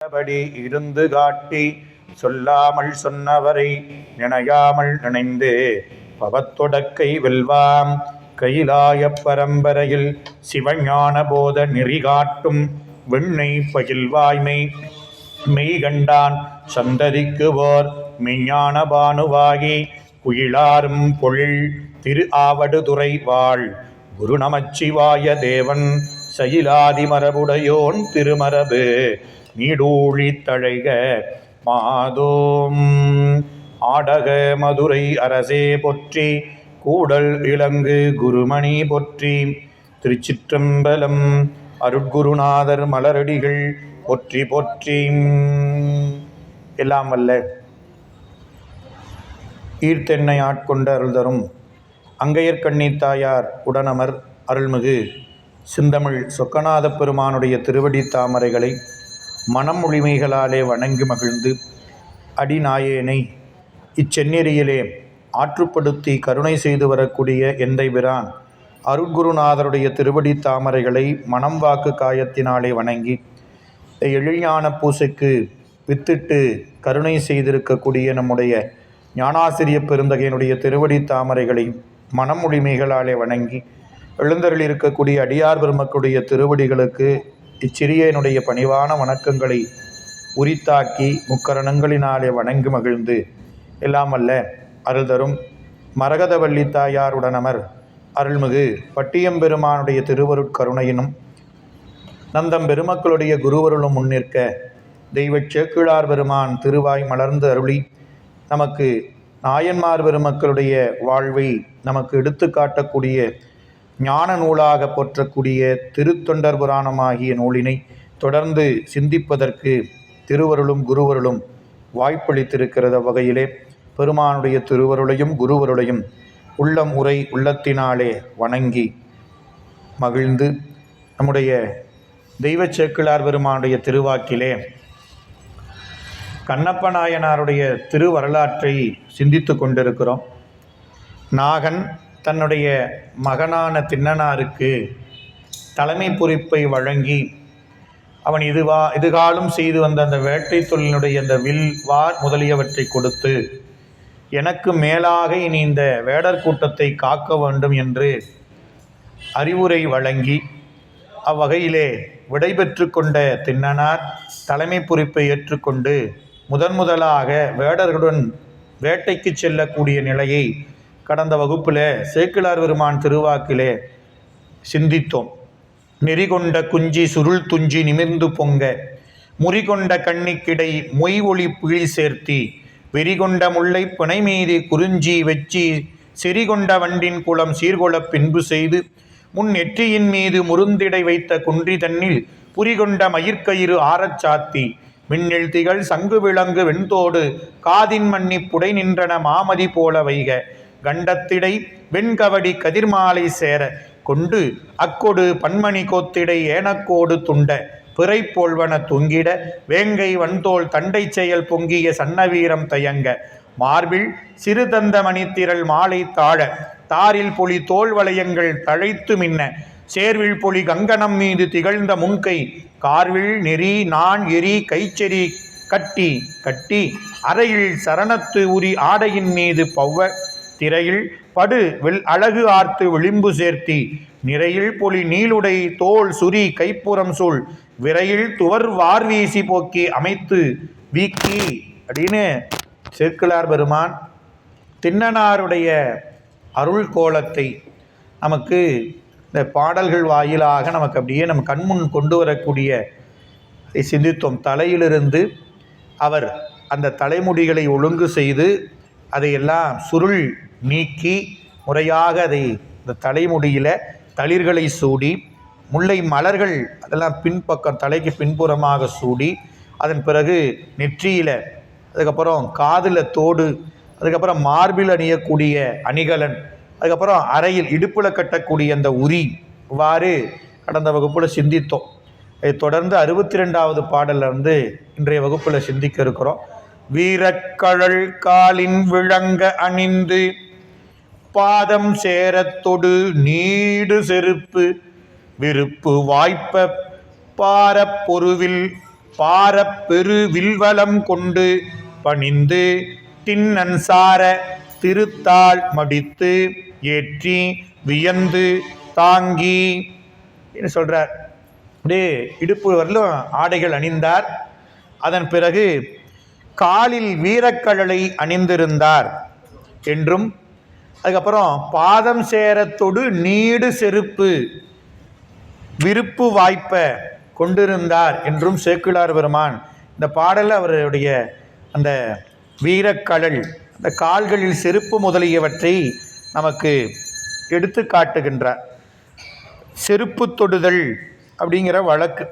உள்ளபடி இருந்து காட்டி சொல்லாமல் சொன்னவரை நினையாமல் நினைந்து பவத்தொடக்கை வெல்வாம் கையிலாய பரம்பரையில் சிவஞான போத நெறி காட்டும் வெண்ணை பகில்வாய்மை மெய்கண்டான் சந்ததிக்குவோர் மெய்ஞான பானுவாகி குயிலாரும் பொழில் திரு ஆவடுதுறை வாழ் குரு நமச்சிவாய தேவன் சயிலாதி மரபுடையோன் திருமரபு நீடூழி தழைக மாதோம். ஆடக மதுரை அரசே பொற்றி கூடல் இலங்கு குருமணி பொற்றி திருச்சிற்றம்பலம் அருட்குருநாதர் மலரடிகள் பொற்றி பொற்றி. எல்லாம் வல்ல ஈர்த்தென்னை ஆட்கொண்ட அருள் தரும் அங்கையர்கண்ணி தாயார் உடனமர் அருள்மிகு சிந்தமிழ் சொக்கநாத பெருமானுடைய திருவடி தாமரைகளை மனம் மொழிமைகளாலே வணங்கி மகிழ்ந்து அடிநாயேனை இச்செந்நெறியிலே ஆற்றுப்படுத்தி கருணை செய்து வரக்கூடிய எந்தை பிரான் அருட்குருநாதருடைய திருவடி தாமரைகளை மனம் வாக்கு காயத்தினாலே வணங்கி எழில்ஞான பூசைக்கு வித்திட்டு கருணை செய்திருக்கக்கூடிய நம்முடைய ஞானாசிரிய பெருந்தகையினுடைய திருவடி தாமரைகளை மனம் மொழிமைகளாலே வணங்கி எழுந்தருள் இருக்கக்கூடிய அடியார் பெருமக்களுடைய திருவடிகளுக்கு இச்சிறியனுடைய பணிவான வணக்கங்களை உரித்தாக்கி முக்கரணங்களினாலே வணங்கி மகிழ்ந்து எல்லாம் அல்ல அருள் தரும் மரகதவள்ளி தாயாருடனமர் அருள்மிகு பட்டியம்பெருமானுடைய திருவருட்கருணையினும் நந்தம் பெருமக்களுடைய குருவருளும் முன்னிற்க தெய்வச் சேக்கிழார் பெருமான் திருவாய் மலர்ந்து அருளி நமக்கு நாயன்மார் பெருமக்களுடைய வாழ்வை நமக்கு எடுத்து காட்டக்கூடிய ஞான நூலாக போற்றக்கூடிய திருத்தொண்டர் புராணமாகிய நூலினை தொடர்ந்து சிந்திப்பதற்கு திருவருளும் குருவருளும் வாய்ப்பளித்திருக்கிற வகையிலே பெருமானுடைய திருவருளையும் குருவருளையும் உள்ளம் உரை உள்ளத்தினாலே வணங்கி மகிழ்ந்து நம்முடைய தெய்வச் சேக்கிழார் பெருமானுடைய திருவாக்கிலே கண்ணப்ப நாயனாருடைய திருவரலாற்றை சிந்தித்து கொண்டிருக்கிறோம். நாகன் தன்னுடைய மகனான திண்ணனாருக்கு தலைமை பொறுப்பை வழங்கி அவன் இதுகாலும் செய்து வந்த அந்த வேட்டை தொழிலினுடைய அந்த வில் வார் முதலியவற்றை கொடுத்து எனக்கு மேலாக இனி இந்த வேடர் கூட்டத்தை காக்க வேண்டும் என்று அறிவுரை வழங்கி அவ்வகையிலே விடைபெற்று கொண்ட திண்ணனார் தலைமை பொறுப்பை ஏற்றுக்கொண்டு முதலாக வேடர்களுடன் வேட்டைக்கு செல்லக்கூடிய நிலையை கடந்த வகுப்பில் சேக்கிழார் பெருமான் திருவாக்கிலே சிந்தித்தோம். நெறிகொண்ட குஞ்சி சுருள் துஞ்சி நிமிர்ந்து பொங்க முறிகொண்ட கண்ணிக்கிடை மொய் ஒளி பிழி சேர்த்தி வெறிகொண்ட முல்லை பிணை மீது குறிஞ்சி வெச்சி செறிகொண்ட வண்டின் குளம் சீர்கொள பின்பு செய்து முன் நெற்றியின் மீது முருந்திடை வைத்த குன்றி தன்னில் புரிகொண்ட மயிர்கயிறு ஆறச் சாத்தி மின்னெழ் திகழ் சங்கு விளங்கு வெண்தோடு காதின் மன்னி புடை நின்றன மாமதி போல வைக கண்டத்திடை வெண்கவடி கதிர்மாலை சேர கொண்டு அக்கொடு பன்மணி கோத்திடை ஏனக்கோடு துண்ட பிறை போல்வன தொங்கிட வேங்கை வன்தோல் தண்டை செயல் பொங்கிய சன்னவீரம் தயங்க மார்பில் சிறுதந்த மணித்திரள் மாலை தாழ தாரில் பொலி தோல் வளையங்கள் தழைத்து மின்ன சேர்வில் பொலி கங்கணம் மீது திகழ்ந்த முன்கை கார்வில் நெறி நான் எரி கைச்செறி கட்டி கட்டி அறையில் சரணத்து உரி ஆடையின் மீது பௌவ திரையில் படு அழகு ஆர்த்து விளிம்பு சேர்த்தி நிறையில் பொலி நீளுடை தோல் சுரி கைப்புறம் சூழ் விரையில் துவர் வார் வீசி போக்கி அமைத்து வீக்கி அப்படின்னு சேக்கிழார் பெருமான் திண்ணனாருடைய அருள் கோலத்தை நமக்கு இந்த பாடல்கள் வாயிலாக நமக்கு அப்படியே நம்ம கண்முன் கொண்டு வரக்கூடிய சிந்தித்தோம். தலையிலிருந்து அவர் அந்த தலைமுடிகளை ஒழுங்கு செய்து அதையெல்லாம் சுருள் நீக்கி முறையாக அதை இந்த தலைமுடியில் தளிர்களை சூடி முல்லை மலர்கள் அதெல்லாம் பின்பக்கம் தலைக்கு பின்புறமாக சூடி அதன் பிறகு நெற்றியில் அதுக்கப்புறம் காதில் தோடு அதுக்கப்புறம் மார்பில் அணியக்கூடிய அணிகலன் அதுக்கப்புறம் அறையில் இடுப்பில் கட்டக்கூடிய அந்த உரி இவ்வாறு கடந்த வகுப்பில் சிந்தித்தோம். இதை தொடர்ந்து 62வது பாடலிருந்து இன்றைய வகுப்பில் சிந்திக்க இருக்கிறோம். வீரக்கழல் காலின் விளங்க அணிந்து பாதம் சேரத்தொடு நீடு செருப்பு விருப்பு வாய்ப்ப பாரப்பொருவில் பாரப் பெரு வில்வலம் கொண்டு பணிந்து திண்ணன்சார திருத்தாள் மடித்து ஏற்றி வியந்து தாங்கி என்ன சொல்றார். அப்படியே இடுப்பு வரலும் ஆடைகள் அணிந்தார். அதன் பிறகு காலில் வீரக்கழலை அணிந்திருந்தார் என்றும், அதுக்கப்புறம் பாதம் சேரத்தொடு நீடு செருப்பு விருப்பு வாய்ப்ப கொண்டிருந்தார் என்றும் சேக்கிழார் பெருமான் இந்த பாடலில் அவருடைய அந்த வீரக்கழல், அந்த கால்களில் செருப்பு முதலியவற்றை நமக்கு எடுத்து காட்டுகின்றார். செருப்பு தொடுதல் அப்படிங்கிற வழக்கு,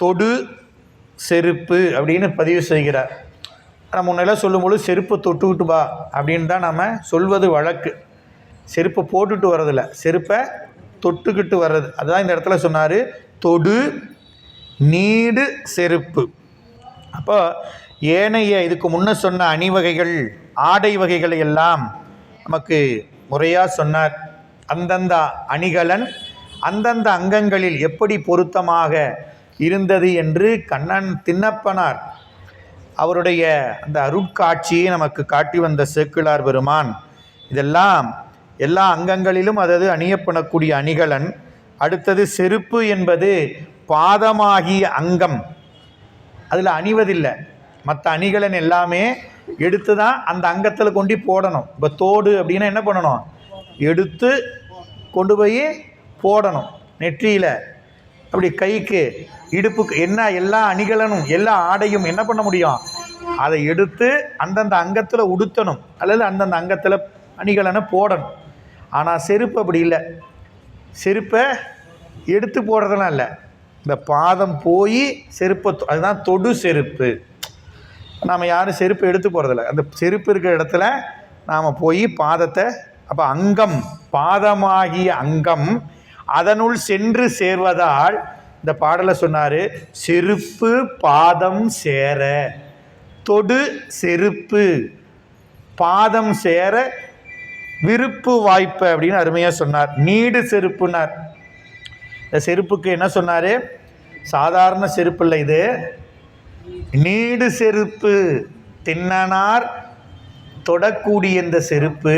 தொடு செருப்பு அப்படின்னு பதிவு செய்கிறார். நம்ம முன்னெல்லாம் சொல்லும்போது செருப்பை தொட்டுக்கிட்டு வா அப்படின்னு தான் நம்ம சொல்வது வழக்கு. செருப்பை போட்டுட்டு வர்றதில்ல, செருப்பை தொட்டுக்கிட்டு வர்றது. அதுதான் இந்த இடத்துல சொன்னார், தொடு நீடு செருப்பு. அப்போ ஏனைய இதுக்கு முன்ன சொன்ன அணிவகைகள் ஆடை வகைகளை எல்லாம் நமக்கு முறையாக சொன்னார். அந்தந்த அணிகலன் அந்தந்த அங்கங்களில் எப்படி பொருத்தமாக இருந்தது என்று கண்ணன் திண்ணப்பனார் அவருடைய அந்த அருட்காட்சியை நமக்கு காட்டி வந்த சேக்கிழார் பெருமான் இதெல்லாம் எல்லா அங்கங்களிலும் அதாவது அணியப்படக்கூடிய அணிகலன். அடுத்தது செருப்பு என்பது பாதமாகிய அங்கம், அதில் அணிவதில்லை. மற்ற அணிகலன் எல்லாமே எடுத்து தான் அந்த அங்கத்தில் கொண்டு போடணும். இப்போ தோடு அப்படின்னா என்ன பண்ணணும், எடுத்து கொண்டு போய் போடணும் நெற்றியில், அப்படி கைக்கு இடுப்புக்கு என்ன எல்லா அணிகலனும் எல்லா ஆடையும் என்ன பண்ண முடியும், அதை எடுத்து அந்தந்த அங்கத்தில் உடுத்தணும் அல்லது அந்தந்த அங்கத்தில் அணிகலனை போடணும். ஆனால் செருப்பு அப்படி இல்லை, செருப்பை எடுத்து போடுறதெல்லாம் இல்லை, இந்த பாதம் போய் செருப்பை அதுதான் தொடு செருப்பு. நாம் யாரும் செருப்பை எடுத்து போகிறதில்ல, அந்த செருப்பு இருக்கிற இடத்துல நாம் போய் பாதத்தை, அப்போ அங்கம் பாதமாகிய அங்கம் அதனுள் சென்று சேர்வதால் இந்த பாடலை சொன்னார், செருப்பு பாதம் சேர தொடு செருப்பு பாதம் சேர விருப்பு வாய்ப்பு அப்படின்னு அருமையாக சொன்னார். நீடு செருப்புனார். இந்த செருப்புக்கு என்ன சொன்னார், சாதாரண செருப்பு இல்லை, இது நீடு செருப்பு. திண்ணனார் தொடக்கூடிய இந்த செருப்பு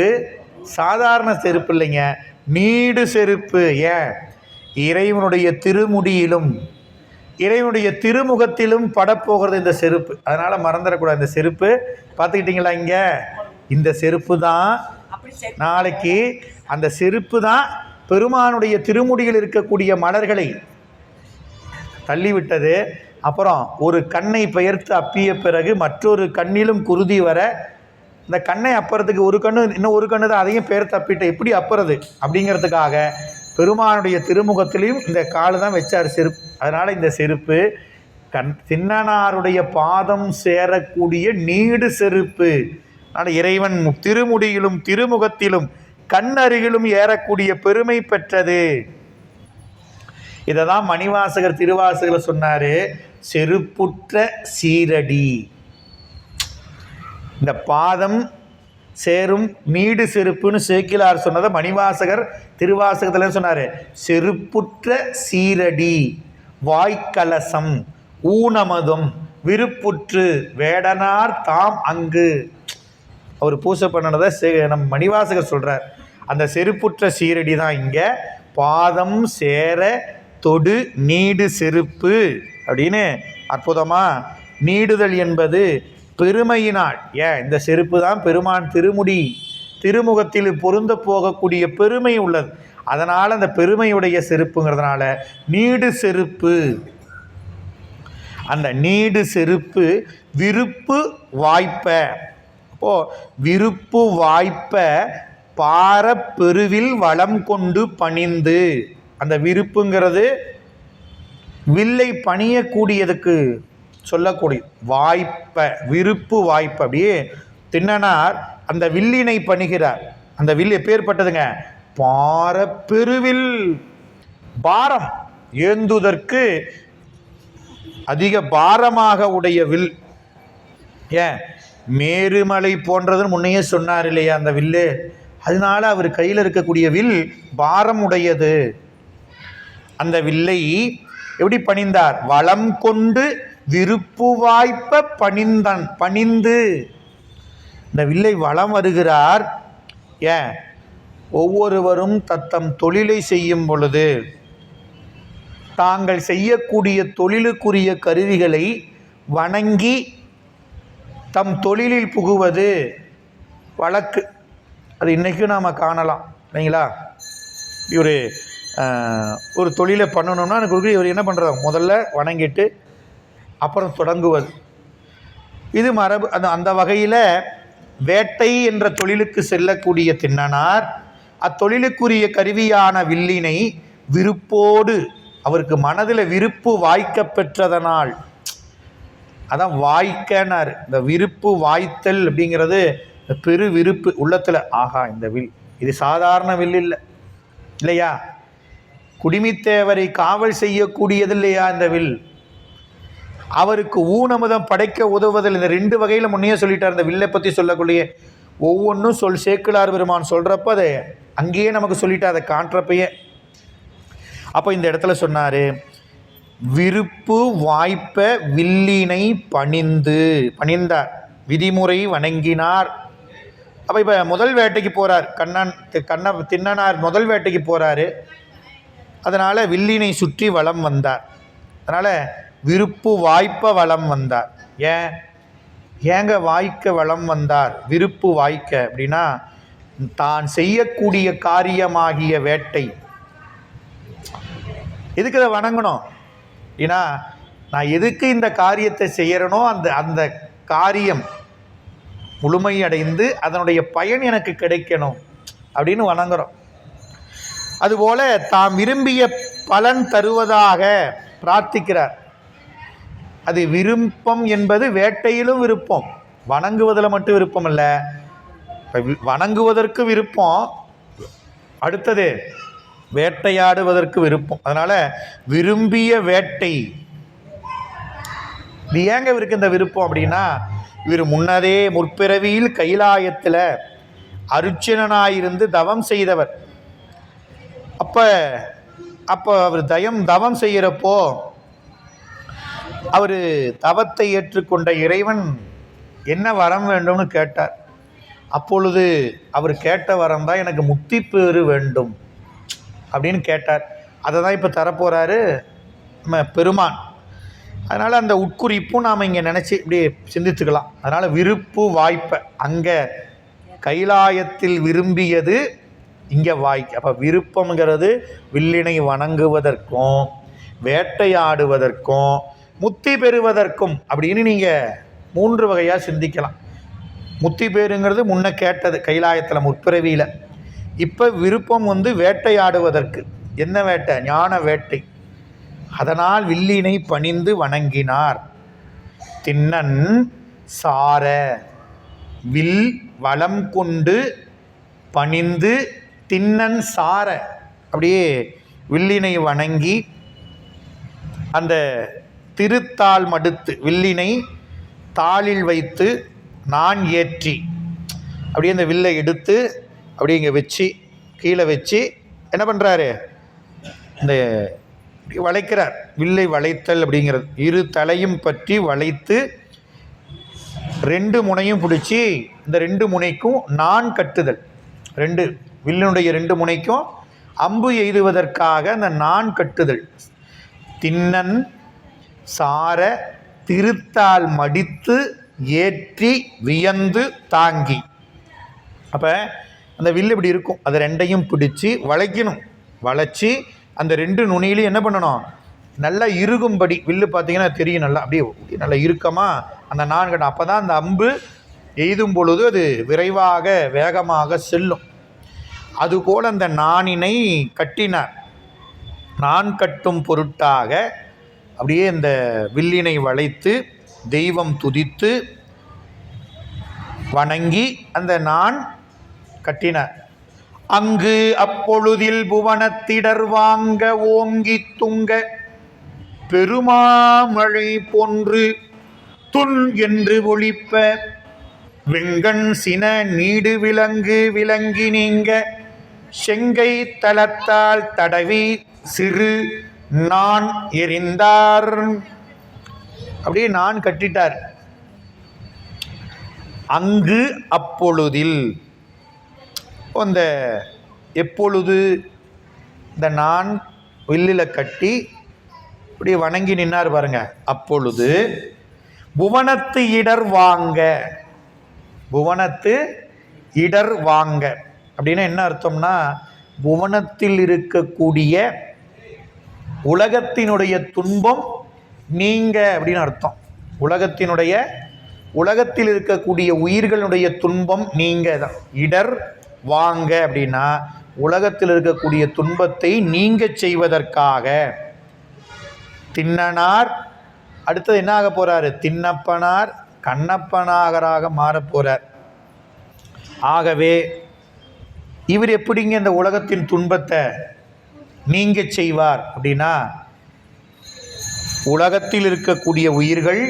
சாதாரண செருப்பு இல்லைங்க, நீடு செருப்பு. ஏன், இறைவனுடைய திருமுடியிலும் இறைவனுடைய திருமுகத்திலும் படப்போகிறது இந்த செருப்பு. அதனால் மறந்துடக்கூடாது. இந்த செருப்பு பார்த்துக்கிட்டிங்களா, இங்கே இந்த செருப்பு தான் நாளைக்கு அந்த செருப்பு தான் பெருமானுடைய திருமுடியில் இருக்கக்கூடிய மலர்களை தள்ளிவிட்டது. அப்புறம் ஒரு கண்ணை பெயர்த்து அப்பிய பிறகு மற்றொரு கண்ணிலும் குருதி வர, இந்த கண்ணை அப்புறத்துக்கு ஒரு கண்ணு இன்னும் ஒரு கண்ணு தான், அதையும் பெயர்த்து அப்பிட்டு எப்படி அப்புறது அப்படிங்கிறதுக்காக பெருமானுடைய திருமுகத்திலையும் இந்த காலு தான் வச்சார் செருப்பு. அதனால் இந்த செருப்பு திண்ணனாருடைய பாதம் சேரக்கூடிய நீடு செருப்பு. அதனால் இறைவன் திருமுடியிலும் திருமுகத்திலும் கண்ணருகிலும் ஏறக்கூடிய பெருமை பெற்றது. இதை தான் மணிவாசகர் திருவாசகர் சொன்னார், செருப்புற்ற சீரடி. இந்த பாதம் சேரும் நீடு செருப்புன்னு சேக்கிழார் சொன்னதை மணிவாசகர் திருவாசகத்தில் சொன்னார். செருப்புற்ற சீரடி வாய்க்கலசம் ஊனமதும் விருப்புற்று வேடனார் தாம் அங்கு. அவர் பூசை பண்ணதை நம்ம மணிவாசகர் சொல்கிறார். அந்த செருப்புற்ற சீரடி தான் இங்கே பாதம் சேர தொடு நீடு செருப்பு அப்படின்னு அற்புதமாக. நீடுதல் என்பது பெருமையினால். ஏன், இந்த செருப்பு தான் பெருமான் திருமுடி திருமுகத்தில் பொருந்த போகக்கூடிய பெருமை உள்ளது. அதனால் அந்த பெருமையுடைய செருப்புங்கிறதுனால நீடு செருப்பு. அந்த நீடு செருப்பு விருப்பு வாய்ப்ப. அப்போது விருப்பு வாய்ப்ப பார பெருவில் வளம் கொண்டு பணிந்து. அந்த விருப்புங்கிறது வில்லை பணியக்கூடியதுக்கு சொல்லக்கூடிய வாய்ப்ப, விருப்பு வாய்ப்பு. அப்படியே திண்ணனார் அந்த வில்லினை பணிகிறார். அந்த வில் எப்பேற்பட்டதுங்க, பார பெருவில். பாரம் ஏந்துதற்கு அதிக பாரமாக உடைய வில். ஏன், மேருமலை போன்றதுன்னு முன்னையே சொன்னார் இல்லையா அந்த வில்லு. அதனால அவர் கையில் இருக்கக்கூடிய வில் பாரம் உடையது. அந்த வில்லை எப்படி பணிந்தார், வளம் கொண்டு விருப்பு வாய்ப்ப பணிந்து இந்த வில்லை வலம் வருகிறார். ஏன்? ஒவ்வொருவரும் தத்தம் தொழிலை செய்யும் பொழுது தாங்கள் செய்யக்கூடிய தொழிலுக்குரிய கருவிகளை வணங்கி தம் தொழிலில் புகுவது வழக்கு. அது இன்றைக்கும் நாம் காணலாம் இல்லைங்களா? ஒரு தொழிலை பண்ணணும்னா எனக்கு இவர் என்ன பண்ணுறாங்க, முதல்ல வணங்கிட்டு அப்புறம் தொடங்குவது. இது மரபு. அந்த வகையில் வேட்டை என்ற தொழிலுக்கு செல்லக்கூடிய திண்ணனார் அத்தொழிலுக்குரிய கருவியான வில்லினை விருப்போடு, அவருக்கு மனதில் விருப்பு வாய்க்க பெற்றதனால், அதான் வாய்க்கனார். இந்த விருப்பு வாய்த்தல் அப்படிங்கிறது பெரு விருப்பு உள்ளத்தில். ஆகா, இந்த வில் இது சாதாரண வில் இல்லை இல்லையா? குடிமித்தேவரை காவல் செய்யக்கூடியது இல்லையா இந்த வில்? அவருக்கு ஊனமுதம் படைக்க உதவுவதில் இந்த 2 வகையில் முன்னையே சொல்லிட்டார். இந்த வில்லை பற்றி சொல்லக்கூடிய ஒவ்வொன்றும் சேக்கிழார் பெருமான் சொல்கிறப்ப அதை அங்கேயே நமக்கு சொல்லிட்டு அதை காட்டுறப்பையே. அப்போ இந்த இடத்துல சொன்னார், விருப்பு வாய்ப்ப வில்லினை பணிந்தார், விதிமுறை வணங்கினார். அப்போ இப்போ முதல் வேட்டைக்கு போகிறார் திண்ணனார் முதல் வேட்டைக்கு போகிறாரு. அதனால் வில்லினை சுற்றி வலம் வந்தார். அதனால் விருப்பு வாய்ப்ப வலம் வந்தார். ஏங்க வாய்க்க வலம் வந்தார்? விருப்பு வாய்க்க அப்படின்னா தான் செய்யக்கூடிய காரியமாகிய வேட்டை. எதுக்கு அதை வணங்கணும்? ஏன்னா நான் எதுக்கு இந்த காரியத்தை செய்யறனோ அந்த காரியம் முழுமையடைந்து அதனுடைய பயன் எனக்கு கிடைக்கணும் அப்படின்னு வணங்குறோம். அதுபோல தாம் விரும்பிய பலன் தருவதாக பிரார்த்திக்கிறார். அது விருப்பம் என்பது வேட்டையிலும் விருப்பம், வணங்குவதில் மட்டும் விருப்பம் இல்லை. வணங்குவதற்கு விருப்பம், அடுத்தது வேட்டையாடுவதற்கு விருப்பம். அதனால் விரும்பிய வேட்டை. இது ஏங்க இவருக்கு இந்த விருப்பம் அப்படின்னா, இவர் முன்னதே முற்பிறவியில் கைலாயத்தில் அருச்சினனாயிருந்து தவம் செய்தவர். அப்போ அவர் தவம் செய்கிறப்போ அவர் தவத்தை ஏற்றுக்கொண்ட இறைவன் என்ன வரம் வேண்டும்னு கேட்டார். அப்பொழுது அவர் கேட்ட வரம் தான் எனக்கு முக்தி பேறு வேண்டும் அப்படின்னு கேட்டார். அதை தான் இப்போ தரப்போகிறாரு நம்ம பெருமான். அதனால் அந்த உட்குறிப்பும் நாம் இங்கே நினச்சி இப்படி சிந்தித்துக்கலாம். அதனால் விருப்பு வாய்ப்பை அங்கே கைலாயத்தில் விரும்பியது இங்கே வாய்க்கு. அப்போ விருப்பங்கிறது வில்லினை வணங்குவதற்கும் வேட்டையாடுவதற்கும் முத்தி பெறுவதற்கும் அப்படின்னு நீங்கள் 3 வகையாக சிந்திக்கலாம். முத்தி பேருங்கிறது முன்ன கேட்டது கைலாயத்தில் முற்பிறவியில். இப்போ விருப்பம் வேட்டையாடுவதற்கு. என்ன வேட்டை? ஞான வேட்டை. அதனால் வில்லினை பணிந்து வணங்கினார். திண்ணன் சார வில் வளம் கொண்டு பணிந்து திண்ணன் சார அப்படியே வில்லினை வணங்கி அந்த திருத்தாள் மடுத்து வில்லினை தாளில் வைத்து நான் ஏற்றி அப்படியே அந்த வில்லை எடுத்து அப்படியே இங்கே வச்சு கீழே வச்சு என்ன பண்ணுறாரு? இந்த வளைக்கிறார். வில்லை வளைத்தல் அப்படிங்கிறது இரு தலையும் பற்றி வளைத்து 2 முனையும் பிடிச்சி இந்த 2 முனைக்கும் நான் கட்டுதல். வில்லினுடைய 2 முனைக்கும் அம்பு எய்துவதற்காக அந்த நான் கட்டுதல். திண்ணன் சார திருத்தால் மடித்து ஏற்றி வியந்து தாங்கி. அப்போ அந்த வில்லு இப்படி இருக்கும், அதை 2ஐயும் பிடிச்சி வளைக்கணும். வளைச்சி அந்த 2 நுனியிலையும் என்ன பண்ணணும்? நல்லா இறுகும்படி. வில்லு பார்த்தீங்கன்னா தெரியும், நல்லா அப்படியே நல்லா இறுக்கமாக அந்த நான் கட்டும். அப்போ தான் அந்த அம்பு எய்தும் பொழுது அது விரைவாக வேகமாக செல்லும். அதுபோல் அந்த நாணினை கட்டினார். நான் கட்டும் பொருட்டாக அப்படியே இந்த வில்லினை வளைத்து தெய்வம் துதித்து வணங்கி அந்த நான் கட்டினார். அங்கு அப்பொழுதில் புவனத்திடர் வாங்க ஓங்கி துங்க பெருமாமழை போன்று துன் என்று ஒழிப்ப வெங்கண் சின நீடு விலங்கி நீங்க செங்கை தலத்தால் தடவி சிறு நான் எரிந்தார். அப்படியே நான் கட்டிட்டார். அங்கு அப்பொழுதில், இந்த எப்பொழுது இந்த நான் வில்லில் கட்டி இப்படி வணங்கி நின்னார் பாருங்க. அப்பொழுது புவனத்து இடர் வாங்க, புவனத்து இடர் வாங்க அப்படின்னா என்ன அர்த்தம்னா, புவனத்தில் இருக்கக்கூடிய உலகத்தினுடைய துன்பம் நீங்க அப்படின்னு அர்த்தம். உலகத்தில் இருக்கக்கூடிய உயிர்களுடைய துன்பம் நீங்க தான். இடர் வாங்க அப்படின்னா உலகத்தில் இருக்கக்கூடிய துன்பத்தை நீங்க செய்வதற்காக திண்ணனார், அடுத்தது என்ன ஆக போறாரு, திண்ணப்பனார் கண்ணப்பனாகராக மாற போறார். ஆகவே இவர் எப்படிங்க இந்த உலகத்தின் துன்பத்தை நீங்க செய்வார் அப்படின்னா, உலகத்தில் இருக்கக்கூடிய உயிர்கள்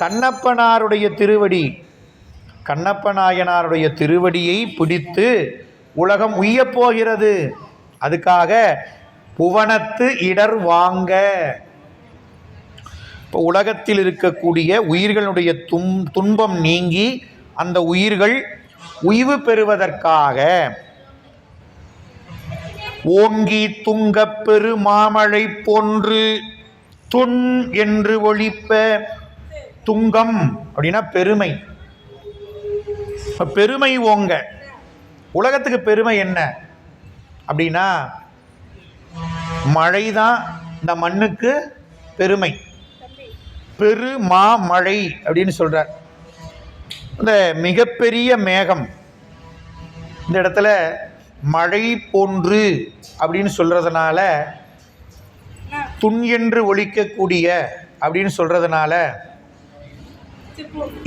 கண்ணப்பனாருடைய திருவடி, கண்ணப்பநாயனாருடைய திருவடியை பிடித்து உலகம் உய்யப் போகிறது. அதுக்காக புவனத்து இடர் வாங்க, இப்போ உலகத்தில் இருக்கக்கூடிய உயிர்களுடைய துன்பம் நீங்கி அந்த உயிர்கள் உய்வு பெறுவதற்காக ஓங்கி துங்கப் பெரு மாமழை போன்று துன் என்று ஒழிப்ப. துங்கம் அப்படின்னா பெருமை, பெருமை ஓங்க. உலகத்துக்கு பெருமை என்ன அப்படின்னா, மழை தான் இந்த மண்ணுக்கு பெருமை. பெரு மாமழை அப்படின்னு சொல்றார். இந்த மிகப்பெரிய மேகம், இந்த இடத்துல மழை போன்று அப்படின்னு சொல்றதுனால, துன் என்று ஒழிக்கக்கூடிய அப்படின்னு சொல்றதுனால,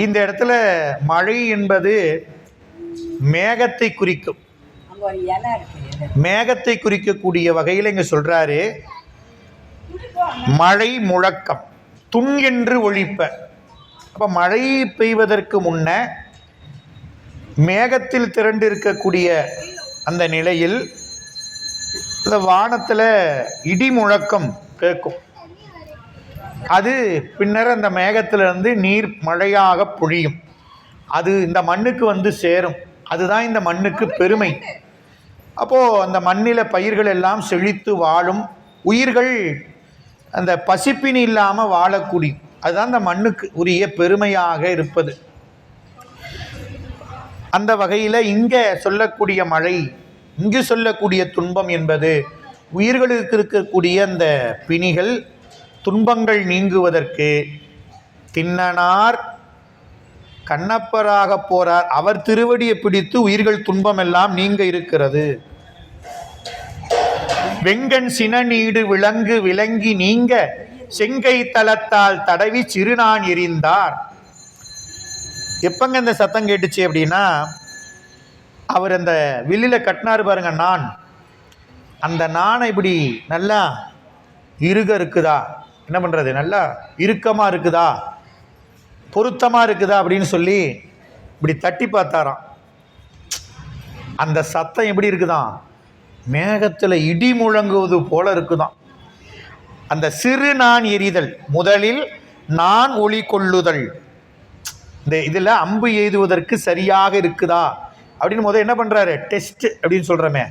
இந்த இடத்துல மழை என்பது மேகத்தை குறிக்கும். மேகத்தை குறிக்கக்கூடிய வகையில் இங்க சொல்றாரு. மழை முழக்கம் துன் என்று ஒழிப்ப. அப்ப மழை பெய்வதற்கு முன்ன மேகத்தில் திரண்டு இருக்கக்கூடிய அந்த நிலையில் இந்த வானத்தில் இடி முழக்கம் கேட்கும். அது பின்னர் அந்த மேகத்திலிருந்து நீர் மழையாக பொழியும். அது இந்த மண்ணுக்கு வந்து சேரும். அதுதான் இந்த மண்ணுக்கு பெருமை. அப்போது அந்த மண்ணில் பயிர்கள் எல்லாம் செழித்து வாழும், உயிர்கள் அந்த பசிப்பினி இல்லாமல் வாழக்கூடிய, அதுதான் அந்த மண்ணுக்கு உரிய பெருமையாக இருப்பது. அந்த வகையில் இங்கே சொல்லக்கூடிய மழை, இங்கு சொல்லக்கூடிய துன்பம் என்பது உயிர்களுக்கு இருக்கக்கூடிய அந்த பிணிகள் துன்பங்கள் நீங்குவதற்கு திண்ணனார் கண்ணப்பராக போறார். அவர் திருவடியை பிடித்து உயிர்கள் துன்பம் எல்லாம் நீங்க இருக்கிறது. வெங்கண் சினநீடு விலங்கு விலங்கி நீங்க செங்கை தலத்தால் தடவி சிறுநான் எரிந்தார். எப்பங்க இந்த சத்தம் கேட்டுச்சு அப்படின்னா, அவர் அந்த வில்லில கட்டினார் பாருங்க நான், அந்த நாணை இப்படி நல்லா இருக்குதா, என்ன பண்றது, நல்லா இறுக்கமா இருக்குதா, பொருத்தமா இருக்குதா அப்படின்னு சொல்லி இப்படி தட்டி பார்த்தாராம். அந்த சத்தம் எப்படி இருக்குதான், மேகத்தில் இடி முழங்குவது போல இருக்குதான். அந்த சிறு நான் எரிதல், முதலில் நான் ஒளி கொள்ளுதல், இந்த இதில் அம்பு எய்துவதற்கு சரியாக இருக்குதா அப்படின்னு முதல் என்ன பண்ணுறாரு, டெஸ்ட் அப்படின்னு சொல்கிறோமே,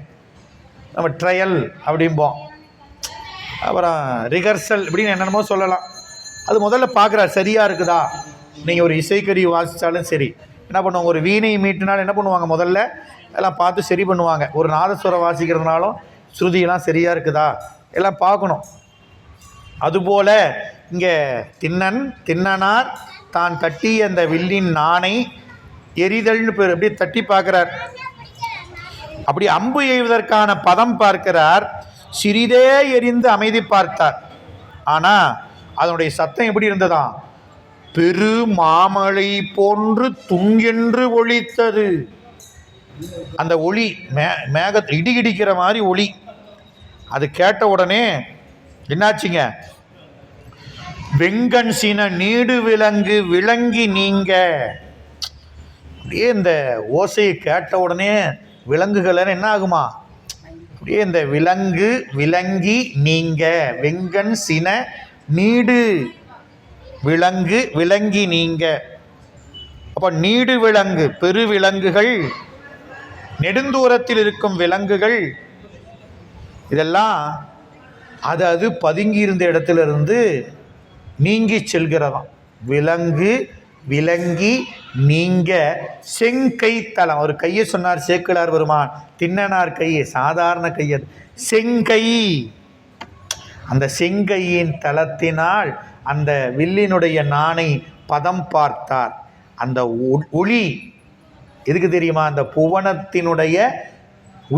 நம்ம ட்ரையல் அப்படிம்போம், அப்புறம் ரிஹர்சல் இப்படின்னு என்னென்னமோ சொல்லலாம். அது முதல்ல பார்க்குறாரு சரியாக இருக்குதா. நீங்கள் ஒரு இசைக்கருவி வாசித்தாலும் சரி, என்ன பண்ணுவாங்க, ஒரு வீணை மீட்டினாலும் என்ன பண்ணுவாங்க, முதல்ல எல்லாம் பார்த்து சரி பண்ணுவாங்க. ஒரு நாதஸ்வரம் வாசிக்கிறதுனாலும் ஸ்ருதியெல்லாம் சரியாக இருக்குதா எல்லாம் பார்க்கணும். அதுபோல் இங்கே திண்ணனார் தான் கட்டிய அந்த வில்லின் நாணை எரிதல்னு பேர் அப்படியே தட்டி பார்க்குறார். அப்படி அம்பு எய்வதற்கான பதம் பார்க்கிறார். சிறிதே எரிந்து அமைதி பார்த்தார். ஆனால் அதனுடைய சத்தம் எப்படி இருந்ததா, பெரு மாமழை போன்று துங்கென்று ஒலித்தது. அந்த ஒளி மேகத்தை இடி இடிக்கிற மாதிரி ஒளி. அது கேட்ட உடனே என்னாச்சுங்க, வெங்கண் சின நீடு விலங்கு விளங்கி நீங்க. அப்படியே இந்த ஓசையை கேட்ட உடனே விலங்குகள் என்ன ஆகுமா, அப்படியே இந்த விலங்கு விளங்கி நீங்க. வெங்கண் சின நீடு விலங்கு விலங்கி நீங்க. அப்போ நீடு விலங்கு பெருவிலங்குகள், நெடுந்தூரத்தில் இருக்கும் விலங்குகள், இதெல்லாம் அது பதுங்கி இருந்த இடத்திலிருந்து நீங்கி செல்கிறதாம். விலங்கு விலங்கி நீங்க செங்கை தலம். ஒரு கையை சொன்னார் சேக்கிழார் பெருமான், திண்ணனார் கையை, சாதாரண கையை, செங்கை. அந்த செங்கையின் தலத்தினால் அந்த வில்லினுடைய நாணை பதம் பார்த்தார். அந்த ஒளி எதுக்கு தெரியுமா? அந்த புவனத்தினுடைய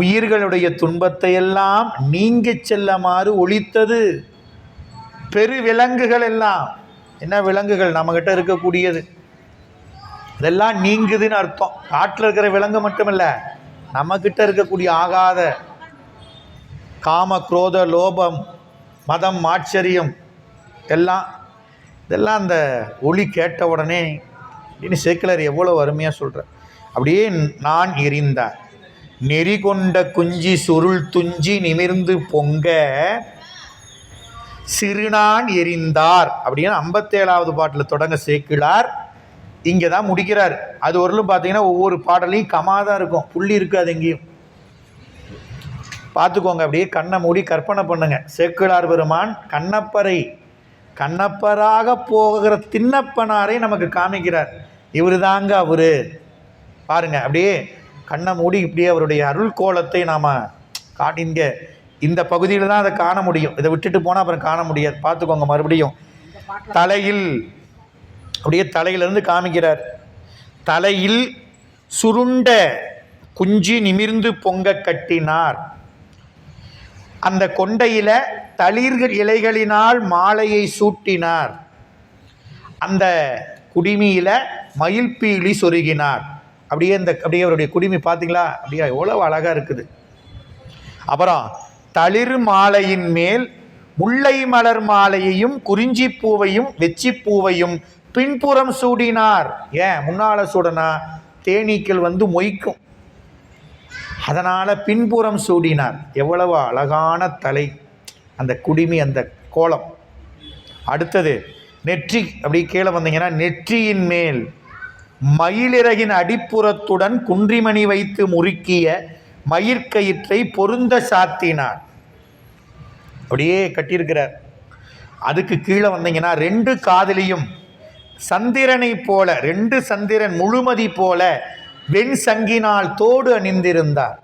உயிர்களுடைய துன்பத்தை எல்லாம் நீங்கி செல்லமாறு ஒளித்தது. பெரு விலங்குகள் எல்லாம், என்ன விலங்குகள்? நம்மகிட்ட இருக்கக்கூடியது இதெல்லாம் நீங்குதுன்னு அர்த்தம். காட்டில் இருக்கிற விலங்கு மட்டுமில்ல, நம்மக்கிட்ட இருக்கக்கூடிய ஆகாத காம குரோத லோபம் மதம் ஆச்சரியம் இதெல்லாம் அந்த ஒளி கேட்ட உடனே அப்படின்னு சேக்கிழார் எவ்வளோ அருமையாக சொல்கிறார். அப்படியே நான் எரிந்தார் நெறி கொண்ட குஞ்சி சுருள் துஞ்சி நிமிர்ந்து பொங்க சிறுநான் எரிந்தார் அப்படின்னு 57வது பாட்டில் தொடங்க சேக்கிழார். இங்கே தான் முடிக்கிறார். அது வரலும் பார்த்தீங்கன்னா ஒவ்வொரு பாடலையும் கமாதான் இருக்கும், புள்ளி இருக்காது எங்கேயும். பார்த்துக்கோங்க, அப்படியே கண்ணை மூடி கற்பனை பண்ணுங்க. சேக்கிழார் பெருமான் கண்ணப்பராக போகிற திண்ணப்பனாரை நமக்கு காமிக்கிறார். இவர் தாங்க அவரு. பாருங்க, அப்படியே கண்ணை மூடி இப்படியே அவருடைய அருள் கோலத்தை நாம் காட்டிங்க. இந்த பகுதியில் தான் அதை காண முடியும். இதை விட்டுட்டு போனால் அப்புறம் காண முடியாது. பார்த்துக்கோங்க, மறுபடியும் தலையில் அப்படியே தலையிலிருந்து காமிக்கிறார். தலையில் சுருண்ட குஞ்சி நிமிர்ந்து பொங்க கட்டினார். அந்த கொண்டையில தளிர்கள் இலைகளினால் மாலையை சூட்டினார். அந்த குடிமியில மயில் பீலி சொருகினார். அப்படியே அவருடைய குடிமி பார்த்தீங்களா? அப்படியே எவ்வளவு அழகா இருக்குது. அப்புறம் தளிர் மாலையின் மேல் முல்லை மலர் மாலையையும் குறிஞ்சி பூவையும் வெச்சி பூவையும் பின்புறம் சூடினார். ஏன் முன்னால சூடனா? தேனீக்கள் மொய்க்கும், அதனால பின்புறம் சூடினார். எவ்வளவு அழகான தலை அந்த குடிமி, அந்த கோலம். அடுத்தது நெற்றி. அப்படி கீழே வந்தீங்கன்னா நெற்றியின் மேல் மயிலிறகின் அடிப்புறத்துடன் குன்றிமணி வைத்து முறுக்கிய மயிர்கயிற்றை பொருந்த சாத்தினார். அப்படியே கட்டியிருக்கிறார். அதுக்கு கீழே வந்தீங்கன்னா 2 காதலியும் சந்திரனை போல, 2 சந்திரன் முழுமதி போல வெண் சங்கினால் தோடு அணிந்திருந்தார்.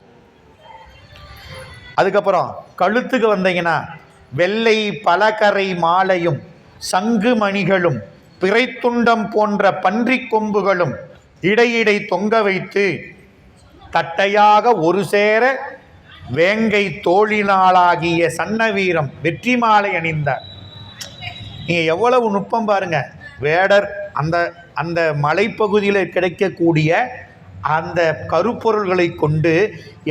அதுக்கப்புறம் கழுத்துக்கு வந்தீங்கன்னா வெள்ளை பலகரை மாலையும் சங்கு மணிகளும் பிறைத்துண்டம் போன்ற பன்றி கொம்புகளும் இடையிடை தொங்க வைத்து தட்டையாக ஒரு சேர வேங்கை தோழினாளாகிய சன்னவீரம் வெற்றி மாலை அணிந்தார். நீங்கள் எவ்வளவு நுட்பம் பாருங்க. வேடர் அந்த மலைப்பகுதியில் கிடைக்கக்கூடிய அந்த கருப்பொருள்களை கொண்டு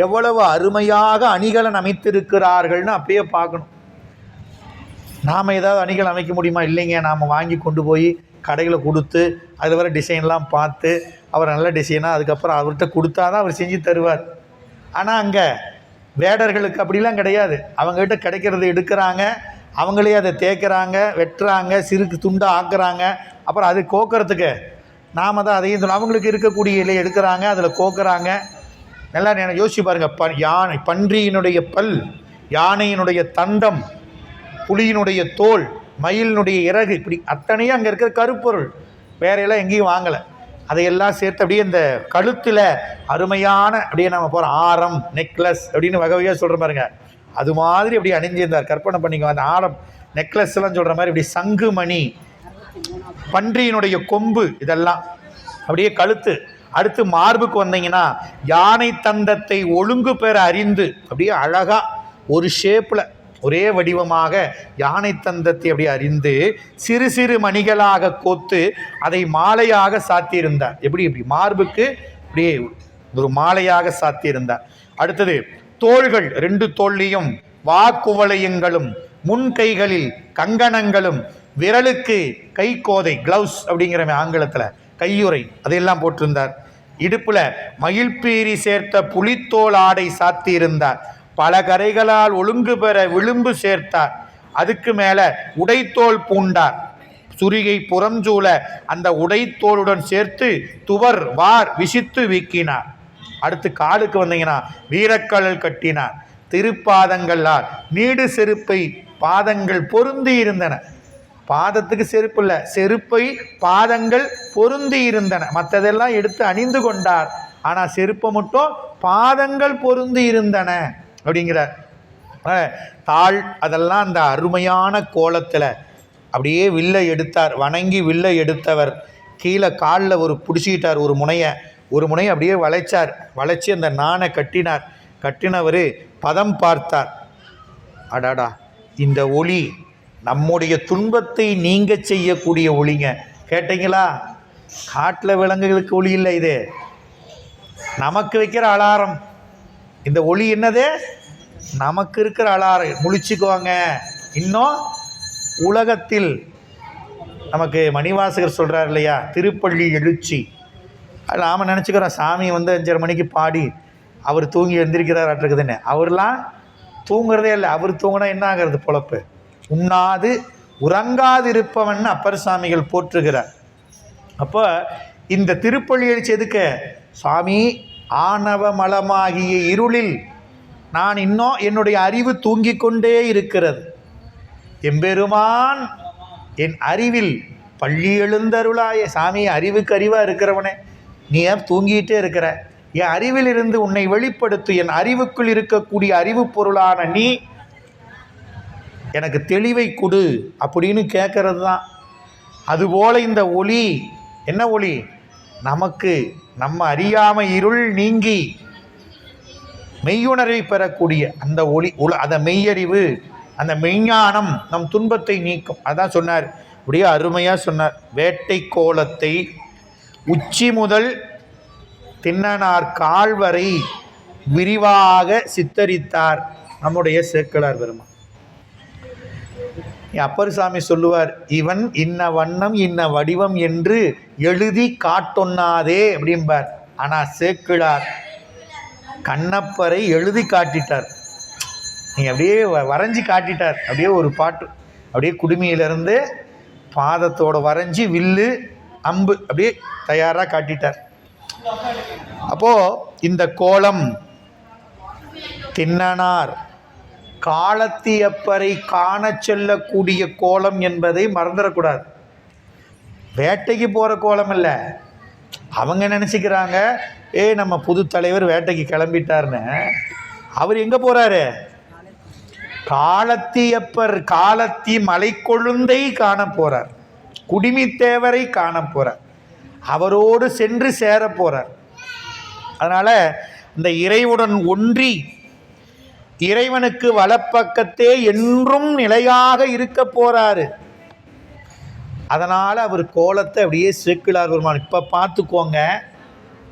எவ்வளவு அருமையாக அணிகலன் அமைத்திருக்கிறார்கள்னு அப்பயே பார்க்கணும். நாம் ஏதாவது அணிகள் அமைக்க முடியுமா? இல்லைங்க. நாம் வாங்கி கொண்டு போய் கடையில் கொடுத்து அதில் வர டிசைன்லாம் பார்த்து அவர் நல்ல டிசைனாக அதுக்கப்புறம் அவர்கிட்ட கொடுத்தா தான் அவர் செஞ்சு தருவார். ஆனால் அங்கே வேடர்களுக்கு அப்படிலாம் கிடையாது. அவங்ககிட்ட கிடைக்கிறத எடுக்கிறாங்க, அவங்களே அதை தேய்க்கிறாங்க, வெட்டுறாங்க, சிறுக்கு துண்டாக ஆக்குறாங்க. அப்புறம் அது கோக்கிறதுக்கு நாம் தான் அதையும் அவங்களுக்கு இருக்கக்கூடிய இலையை எடுக்கிறாங்க, அதில் கோக்குறாங்க. நல்லா யோசிச்சு பாருங்கள். யானை பன்றியினுடைய பல், யானையினுடைய தந்தம், புலியினுடைய தோல், மயிலினுடைய இறகு, இப்படி அத்தனையும் அங்கே இருக்கிற கருப்பொருள். வேறையெல்லாம் எங்கேயும் வாங்கலை. அதையெல்லாம் சேர்த்து அப்படியே இந்த கழுத்தில் அருமையான அப்படியே நம்ம போகிற ஆரம், நெக்லஸ் அப்படின்னு வகை வகையாக சொல்கிற பாருங்க. அது மாதிரி அப்படி அணிஞ்சிருந்தார். கற்பனை பண்ணிக்கோ. அந்த ஆரம், நெக்லஸ் எல்லாம் சொல்கிற மாதிரி இப்படி சங்கு மணி, பன்றியினுடைய கொம்பு, இதெல்லாம் அப்படியே கழுத்து. அடுத்து மார்புக்கு வந்தீங்கன்னா யானை தந்தத்தை ஒழுங்கு பெற அறிந்து அப்படியே அழகா ஒரு ஷேப்பில் ஒரே வடிவமாக யானை தந்தத்தை அப்படி அறிந்து சிறு சிறு மணிகளாக கோத்து அதை மாலையாக சாத்தியிருந்தார். எப்படி மார்புக்கு அப்படியே ஒரு மாலையாக சாத்தியிருந்தார். அடுத்தது தோள்கள், 2 தோல்லையும் வாக்குவளையங்களும் முன் கைகளில் கங்கணங்களும் விரலுக்கு கை கோதை, கிளவுஸ் அப்படிங்கிற ஆங்கிலத்தில் கையுறை, அதையெல்லாம் போட்டிருந்தார். இடுப்பில் மயில்பீரி சேர்த்த புலித்தோல் ஆடை சாத்தியிருந்தார். பல கரைகளால் ஒழுங்கு பெற விளிம்பு சேர்த்தார். அதுக்கு மேலே உடைத்தோல் பூண்டார். சுரிகை புறஞ்சூழ அந்த உடைத்தோளுடன் சேர்த்து துவர் வார் விசித்து வீக்கினார். அடுத்து காலுக்கு வந்தீங்கன்னா வீரக்கழல் கட்டினார். திருப்பாதங்களால் நீடு செருப்பை பாதங்கள் பொருந்தி இருந்தன. பாதத்துக்கு செருப்பு இல்லை, செருப்பை பாதங்கள் பொருந்தி இருந்தன. மற்றதெல்லாம் எடுத்து அணிந்து கொண்டார், ஆனால் செருப்பை மட்டும் பாதங்கள் பொருந்தி இருந்தன அப்படிங்கிறார். தாள் அதெல்லாம் அந்த அருமையான கோலத்தில் அப்படியே வில்லை எடுத்தார். வணங்கி வில்லை எடுத்தவர் கீழே காலில் ஒரு பிடிச்சிக்கிட்டார், ஒரு முனையை அப்படியே வளைச்சார். வளைச்சி அந்த நாணை கட்டினார். கட்டினவர் பதம் பார்த்தார். அடாடா, இந்த ஒளி நம்முடைய துன்பத்தை நீங்க செய்யக்கூடிய ஒளிங்க. கேட்டீங்களா? காட்டில் விலங்குகளுக்கு ஒளி இல்லை, இது நமக்கு வைக்கிற அலாரம். இந்த ஒளி என்னது? நமக்கு இருக்கிற அலாரம். முழிச்சுக்குவாங்க. இன்னும் உலகத்தில் நமக்கு மணிவாசகர் சொல்கிறார் இல்லையா, திருப்பள்ளி எழுச்சி. அது நாம் நினச்சிக்கிறோம் சாமி 5:30 மணிக்கு பாடி அவர் தூங்கி எழுந்திருக்கிறார்ட்டுருக்குதுன்னு. அவர்லாம் தூங்குறதே இல்லை. அவர் தூங்கினா என்ன ஆகிறது? பொழப்பு. உண்ணாது உறங்காது இருப்பவன் அப்பர் சாமிகள் போற்றுகிறார். அப்போ இந்த திருப்பள்ளி எழுச்சி எதுக்கு? சாமி, ஆணவ மலமாகிய இருளில் நான் இன்னும் என்னுடைய அறிவு தூங்கிக் கொண்டே இருக்கிறது. எம்பெருமான் என் அறிவில் பள்ளி எழுந்தருளாய. சாமி, அறிவுக்கு அறிவாக இருக்கிறவனே, நீ ஏன் தூங்கிட்டே இருக்கிற? என் அறிவில் இருந்து உன்னை வெளிப்படுத்து. என் அறிவுக்குள் இருக்கக்கூடிய அறிவு பொருளான நீ எனக்கு தெளிவை கொடு அப்படின்னு கேட்கறது தான். அதுபோல் இந்த ஒளி என்ன ஒளி? நமக்கு நம்ம அறியாமை இருள் நீங்கி மெய்யுணர்வை பெறக்கூடிய அந்த ஒளி. அந்த மெய்யறிவு, அந்த மெய்ஞானம் நம் துன்பத்தை நீக்கும். அதான் சொன்னார், அப்படியே அருமையாக சொன்னார். வேட்டை கோலத்தை உச்சி முதல் திண்ணனார் கால் வரை விரிவாக சித்தரித்தார் நம்முடைய சேக்கிழார் பெருமான். அப்பர் சாமி சொல்லுவார், இவன் இன்ன வண்ணம் இன்ன வடிவம் என்று எழுதி காட்டொன்னாதே அப்படிம்பார். ஆனால் சேக்கிழார் கண்ணப்பரை எழுதி காட்டிட்டார். நீங்கள் அப்படியே வரைஞ்சி காட்டிட்டார். அப்படியே ஒரு பாட்டு, அப்படியே குடுமியிலிருந்து பாதத்தோடு வரைஞ்சி வில்லு அம்பு அப்படியே தயாராக காட்டிட்டார். அப்போது இந்த கோலம் திண்ணனார் காலத்தியப்பரை காண செல்லக்கூடிய கோலம் என்பதை மறந்துடக்கூடாது. வேட்டைக்கு போகிற கோலம் இல்லை. அவங்க நினச்சிக்கிறாங்க, நம்ம புது தலைவர் வேட்டைக்கு கிளம்பிட்டார்னு. அவர் எங்கே போகிறாரு? காலத்தியப்பர் காலத்தி மலை கொழுந்தை காண போகிறார். குடிமித்தேவரை காண போகிறார். அவரோடு சென்று சேர போகிறார். அதனால் இந்த இறைவுடன் ஒன்றி இறைவனுக்கு வலப்பக்கத்தே என்றும் நிலையாக இருக்க போகிறாரு. அதனால் அவர் கோலத்தை அப்படியே சேக்கிழார் பெருமான் இப்போ பார்த்துக்கோங்க.